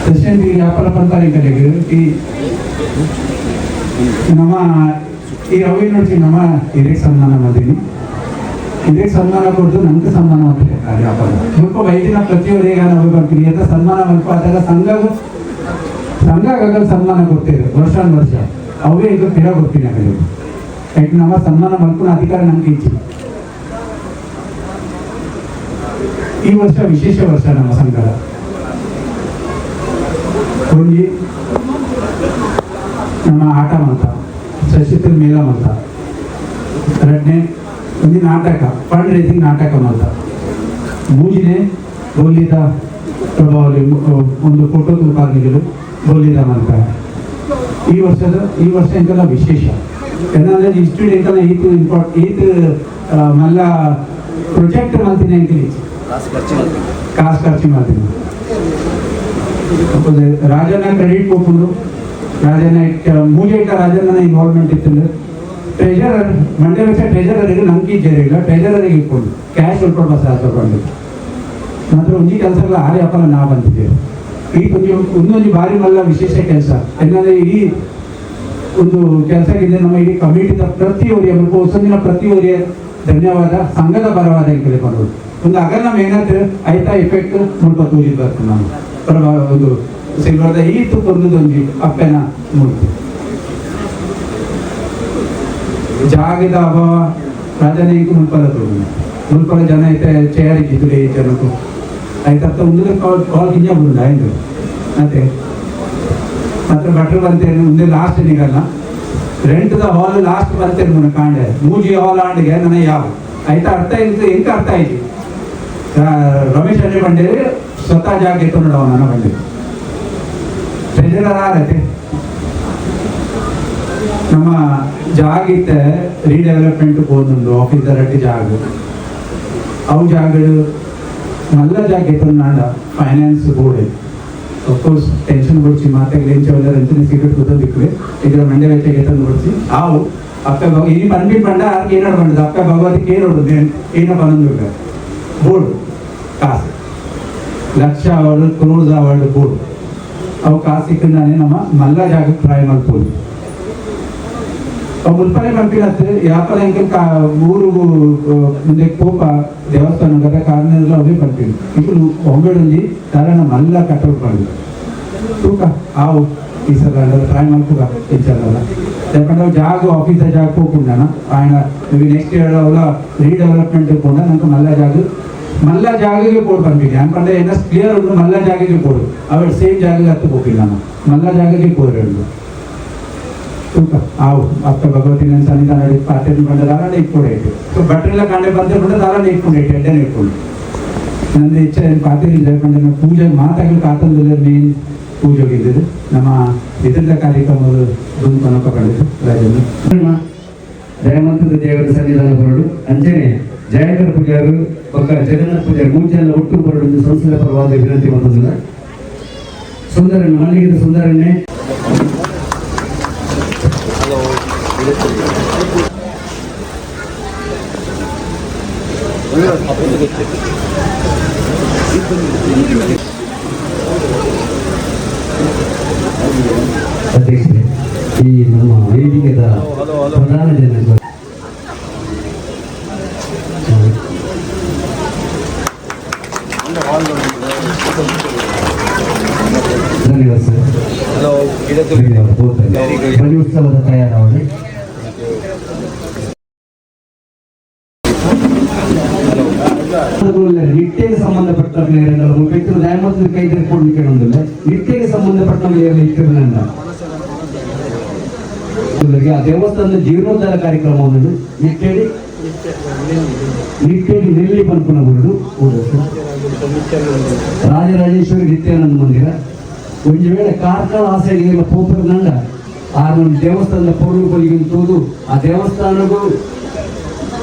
ಸಶಂಟಿ ವ್ಯಾಪಾರ ಪಂತಾರಿ ಕಡೆಗೆ ಈ ನಮ್ಮ ಈ ರವಿ ನೋಡಿ ನಮ್ಮ ಹಿರಿಯ ಸನ್ಮಾನ ಮಾಡಿದೀನಿ ಹಿರಿಯ ಸನ್ಮಾನ ಕೊಟ್ಟು ನಮ್ಗೆ ಸನ್ಮಾನ ಮಾಡ್ತಾರೆ ವ್ಯಾಪಾರ ಸ್ವಲ್ಪ ವೈದ್ಯನ ಪ್ರತಿಯೊಬ್ಬರಿಗೆ ನಾವು ಬರ್ತೀವಿ ಅಂತ ಸನ್ಮಾನ ಮಲ್ಪ ಆದಾಗ ಸಂಘ ಸನ್ಮಾನ ಕೊಡ್ತೇವೆ ವರ್ಷ ಅವೇ ಈಗ ತಿರ ಕೊಡ್ತೀನಿ ಆ ಕಡೆ ಯಾಕೆ ನಮ್ಮ ಸನ್ಮಾನ ಮಲ್ಪನ ಅಧಿಕಾರ ನಮ್ಗೆ ಇಚ್ಛೆ ಈ ವರ್ಷ ವಿಶೇಷ ವರ್ಷ ನಮ್ಮ ಸಂಘದ ಒಂಜಿ ನಮ್ಮ ಆಟ ಮಂತ ಶಶಿಧರ್ ಮೇಳ ಮಂತ ಎರಡನೇ ಒಂದು ನಾಟಕ ಫಂಡ್ ರೇಸಿಂಗ್ ನಾಟಕ ಮಂತ ಮೂರನೇ ಬೋಲಿದ ಪ್ರಭಾವಲಿ ಒಂದು ಫೋಟೋ ತುಪಾಗಿಗಳು ಬೋಲಿದ ಮಂತ ಈ ವರ್ಷ ಎಂಕಲ್ಲ ವಿಶೇಷ ಏನಂದ್ರೆ ಇನ್ಸ್ಟಿಟ್ಯೂಟ್ ಎಂಕಲ್ಲ ಈತ್ ಮಲ್ಲ ಪ್ರೊಜೆಕ್ಟ್ ಮಾಡ್ತೀನಿ ಅಂಕಲಿ ಕಾಸು ಖರ್ಚು ಮಾಡ್ತೀನಿ ರಾಜನ ಕ್ರೆಡಿಟ್ ಕೊಟ್ಟು ರಾಜನ ಮೂಜೆ ರಾಜನ ಇನ್ವಾಲ್ವ್ಮೆಂಟ್ ಇತ್ತು ಟ್ರೆಜರರ್ ಮಂಡ್ಯ ವೆಚ್ಚ ಟ್ರೆಜರರಿಗೆ ನಂಬಿಕೆ ಇದ್ದೇರಿಲ್ಲ ಟ್ರೆಜರರಿಗೆ ಇಟ್ಕೊಂಡು ಕ್ಯಾಶ್ ಉಳ್ಕೊಂಡು ಬಸ್ ತಗೊಂಡು ಮಾತ್ರ ಒಂಜಿ ಕೆಲಸಗಳ ಆರಿ ಅಪ್ಪಲ್ಲ ನಾ ಬಂದಿದ್ದೇವೆ ಈ ಒಂದೊಂದು ಬಾರಿ ಮಲ್ಲ ವಿಶೇಷ ಕೆಲಸ ಏನಂದ್ರೆ ಈ ಒಂದು ಕೆಲಸಕ್ಕಿಂತ ನಮ್ಮ ಇಡೀ ಕಮಿಟಿದ ಪ್ರತಿಯೊಬ್ಬರಿಗೆ ಹೊಸದಿನ ಪ್ರತಿಯೊಬ್ಬರಿಗೆ ಧನ್ಯವಾದ ಸಂಘದ ಪರವಾದ ಕೇಳಿಕೊಂಡು ಒಂದು ಅಗರ್ ನಮ್ಮ ಏನಾದ್ರು ಆಯ್ತಾ ಎಫೆಕ್ಟ್ ಮುಲ್ಪ ತೂರಿ ಬರ್ತೀವಿ ನಾವು ಒಂದು ಸಿಲ್ವರ್ದ ಈತು ಕೊರ್ದೊಂದು ಅಪ್ಪೆನ ಮೂರ್ತಿ ಜಾಗದ ಅಭಾವ ರಾಜನ ಈಗ ಮುಲ್ಪಲ ಜನ ಐತೆ ಚೇರಿಗೆ ಇದ್ರೆ ಈ ಜನಕ್ಕೂ ಆಯ್ತಾ ಒಂದು ಕಾಲ್ ಗಿಂಜ ಬಂದ ಆಯ್ತು ಮತ್ತೆ ಬಟ್ರು ಬಂತೇನೆ ಮುಂದೆ ಲಾಸ್ಟ್ ನಿಗಲ್ಲ ರೆಂಟ್ದ ಹಾಲ್ ಲಾಸ್ಟ್ ಬರ್ತೇನೆ ಮುನ್ನ ಕಾಂಡೆ ಮೂಜಿ ಹಾಲ್ ಆಂಡ್ಗೆ ನನಗೆ ಯಾವ ಆಯ್ತಾ ಅರ್ಥ ಇತ್ತು ಎಂಕ ಅರ್ಥ ಆಯ್ತು ರಮೇಶ್ ಅಣ್ಣೆ ಬಂಡೆ ಸ್ವತಃ ಜಾಗ ಇತ್ತು ನೋಡವ ನನ್ನ ಬಂಡೆ ಟ್ರೆಜರರ್ ಆರೈತೆ ನಮ್ಮ ಜಾಗ ಇತ್ತೆ ರೀಡೆವಲಪ್ಮೆಂಟ್ ಹೋದೊಂದು ಆಫೀಸರ್ ಅಟ್ಟಿ ಜಾಗ ಅವು ಜಾಗಗಳು ನಲ್ಲ ಜಾಗ ಇತ್ತು ನಾಡ ಫೈನಾನ್ಸ್ ಬೋರ್ಡ್ ಅಫ್ಕೋರ್ಸ್ ಟೆನ್ಷನ್ ಬಿಡಿಸಿ ಮಾತಾಗಲಿ ಎಂಚೆ ಸೀಕ್ರೆಟ್ ಕೂತೋದಿಕ್ವೆ ಇದರ ಮಂಡ್ಯ ವೆಚ್ಚಗೆ ತಂದು ಬಿಡಿಸಿ ಅವು ಅಪ್ಪ ಇನಿ ಬಂದ್ಬಿಟ್ಟು ಬಂಡ ಆರ್ಗೆ ಏನಾಡು ಬಂದದ್ದು ಅಪ್ಪ ಭಗವತಿಗೆ ಏನೋಡು ಏನೋ ಬಂದಿಲ್ಲ ಬೋರ್ಡ್ ಕಾಸು lakh award crores award board ಅವು ಕಾಸು ಸಿಕ್ಕಂದಾನೆ ನಮ್ಮ ಮಲ್ಲ ಜಾಗಕ್ಕೆ ಟ್ರೈ ಮಾಡ್ಬೋದು ಅವು ಮುಲ್ಪನೆ ಪಂಪಿನತ್ತು ವ್ಯಾಪಾರ ಹೆಂಗೆ ಊರು ಮುಂದೆ ಕೋಪ ದೇವಸ್ಥಾನ ಗದ ಕಾರಣಲ್ಲ ಅವೇ ಪಂಪಿನ ఇప్పుడు ಒಂಬೆಡೊಂದಿ ಕಾರಣ ಮಲ್ಲ ಕಟ್ಟೋದು ಮಾಡಿದ್ರು ತೂಕ ಆವು ಈ ಸಲ ಟ್ರೈ ಮಾಡ್ಕೂಗ ಹೆಚ್ಚಲ್ಲ ಯಾಕಂದ್ರೆ ಜಾಗ ಆಫೀಸರ್ ಜಾಗ ಹೋಗ್ಕೊಂಡಾನ ఆయన నెక్స్ట్ ఇయర్ ಅವಳ ರೀಡೆವಲಪ್ಮೆಂಟ್ ಕೂಡ ನಂಗೆ ಮಲ್ಲ ಜಾಗಗೆ ಕೊಡು ಪಂಪಿಗೆ ಅನ್ಕೊಂಡೆ ಏನ ಕ್ಲಿಯರ್ ಉಂಟು ಮಲ್ಲ ಜಾಗಗೆ ಕೊಡು ಅವಳು ಸೇಮ್ ಜಾಗಗೆ ಹತ್ತು ಹೋಗಿಲ್ಲ ನಾನು ಮಲ್ಲ ಜಾಗಗೆ ಕೊಡು ತೂಕ ಆವು ಅಪ್ಪ ಭಗವತಿನ ಸನ್ನಿಧಾನ ಪಾತ್ರೆ ಬಂದ ದಾರಾಣ ಇಟ್ಕೊಂಡೈತೆ ಸೊ ಬಟ್ರೆಲ್ಲ ಕಾಂಡೆ ಬಂದ್ರೆ ಕೂಡ ದಾರಾಣ ಇಟ್ಕೊಂಡೈತೆ ಎಡ್ಡೆನ ಇಟ್ಕೊಂಡು ನಂದು ಇಚ್ಛೆ ಪಾತ್ರೆ ಯಾಕಂದ್ರೆ ನಾವು ಪೂಜೆ ಮಾತಾಗಲಿಕ್ಕೆ ಆತಂದಲ್ಲಿ ಮೇನ್ ಪೂಜೆ ಹೋಗಿದ್ದು ನಮ್ಮ ಇತರದ ಕಾರ್ಯಕ್ರಮಗಳು ಬಂದು ಕನಕೊಂಡಿದ್ದು ರಾಜನ್ನು ದಯಮಂತದ ದೇವರ ಸನ್ನಿಧಾನ ಬರಡು ಅಂಜನೆ ಜಯಕರ ಪೂಜಾರು ಪಕ್ಕ ಜಗನ್ನಾಥ ಪೂಜಾರು ಮೂಜೆಲ್ಲ ಒಟ್ಟು ಬರಡು ಸಂಸ್ಥೆಯ ಪರವಾದ ವಿನಂತಿ ಬಂದಿಲ್ಲ ಸುಂದರಣ್ಣ ಮಲ್ಲಿಗೆ ಸುಂದರಣ್ಣೆ ಅಧ್ಯಕ್ಷರೇ ಈ ನಮ್ಮ ವೇದಿಕೆದ ಪ್ರಧಾನ ಜನರು ಧನ್ಯವಾದ ಸರ್ ಬಲಿ ಉತ್ಸವದ ತಯಾರಾವಣೆ ನಿಟ್ಟೆಗೆ ಸಂಬಂಧಪಟ್ಟ ವ್ಯಕ್ತಿಗಳು ನ್ಯಾಯಮೂರ್ತಿ ಕೈ ತೆಗೆದುಕೊಳ್ಳಿಕ್ಕೆ ಒಂದಿಲ್ಲ ನಿಟ್ಟೆಗೆ ಸಂಬಂಧಪಟ್ಟ ಇಟ್ಟಿರಲಿಲ್ಲ ಆ ದೇವಸ್ಥಾನದ ಜೀರ್ಣೋದ್ಧಾರ ಕಾರ್ಯಕ್ರಮ ಒಂದು ನಿಟ್ಟೆಗೆ ನೆಲ್ಲಿ ಪನ್ಪುನ ಬರುದು ರಾಜರಾಜೇಶ್ವರಿ ನಿತ್ಯಾನಂದ ಮಂದಿರ ಒಂದು ವೇಳೆ ಕಾರ್ಕಳ ಆಸೆಗೆ ಪೋಪರ್ನಂಡ ಆ ಒಂದು ದೇವಸ್ಥಾನದ ಪೌರ್ಣಿಗೆ ತೋದು ಆ ದೇವಸ್ಥಾನಕ್ಕೂ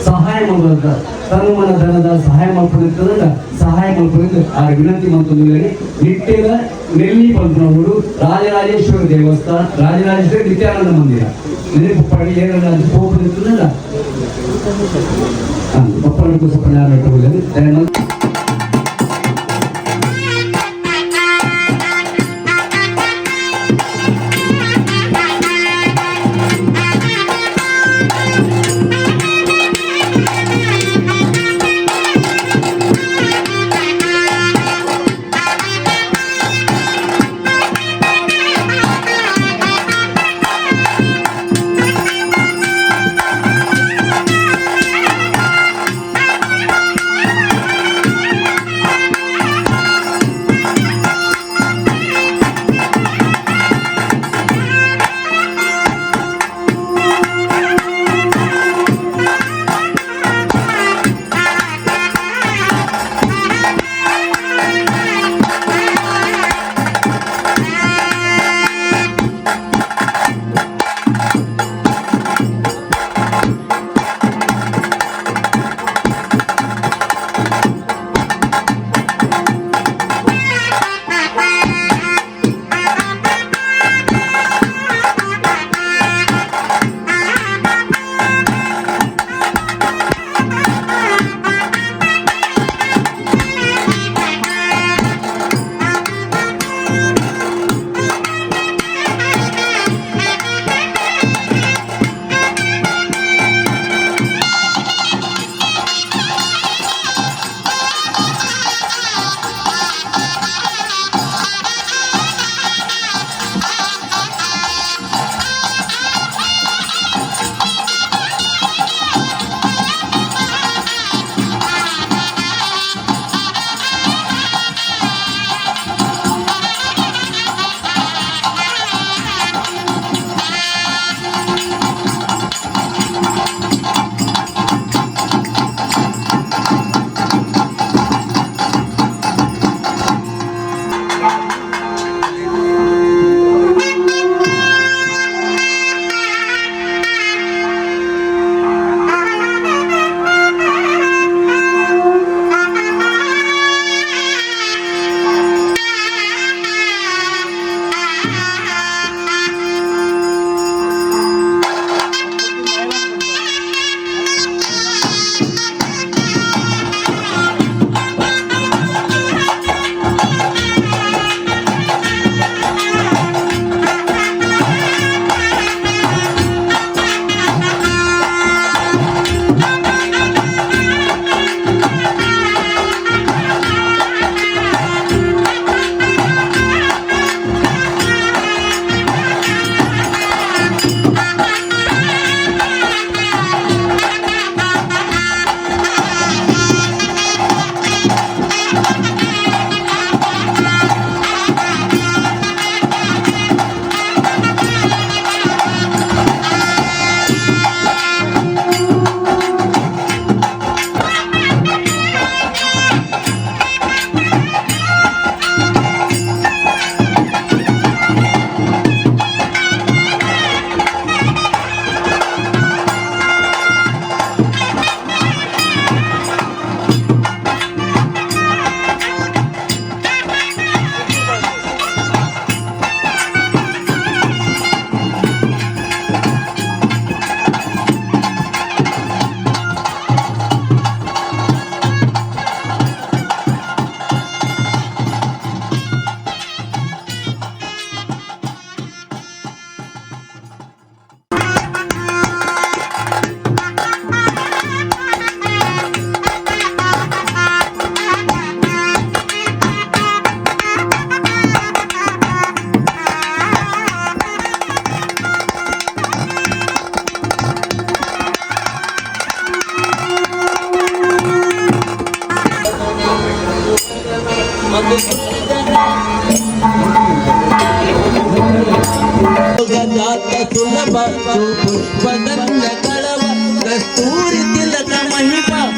ಸಹಾಯ ಮಾಡೋದ ತನುಮನ ಧನದ ಸಹಾಯ ಮಾಡ್ಕೊಂಡಿರ್ತದಂಡ ಸಹಾಯ ಮಾಡ್ಕೊಂಡಿದ್ದು ಆ ವಿನಂತಿ ಮಾಡ್ಕೊಂಡಿದ್ದಾರೆ. ನಿಟ್ಟಿನ ನೆಲ್ಲಿ ಪಂಪನವರು ರಾಜರಾಜೇಶ್ವರಿ ದೇವಸ್ಥಾನ, ರಾಜರಾಜೇಶ್ವರಿ ನಿತ್ಯಾನಂದ ಮಂದಿರ ನೆನಪು ಪಡಿ ಏನೆಲ್ಲ ಪೋಪರಿರ್ತದಲ್ಲ ಪಪ್ಪನಕ್ಕೂ ಸ್ವಲ್ಪ ಜ್ಞಾನ ಇಟ್ಟುಕೊಳ್ಳಿ ದಯಮಾಡಿ.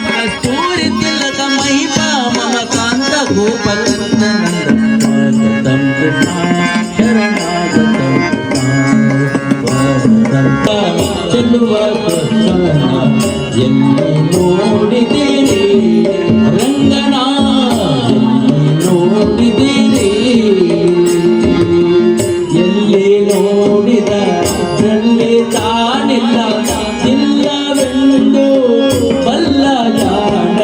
कस्तूरी तिलक महिपा मम कांत ಗೋಪಾಲನಂದಂ ಕೃಷ್ಣ ಶರಣಾಗತಂ ಚೆಲ್ಲುವ ಎಲ್ಲಿ ನೋಡಿದ್ದೀರಿ ರಂಗನ ನೋಡಿದ್ದೀರಿ ಎಲ್ಲಿ ನೋಡಿದ ರಲ್ಲಿ ತಾನಿಲ್ಲ ಇಲ್ಲವೆಂದು ಬಲ್ಲ ಜಾಣ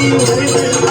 हरि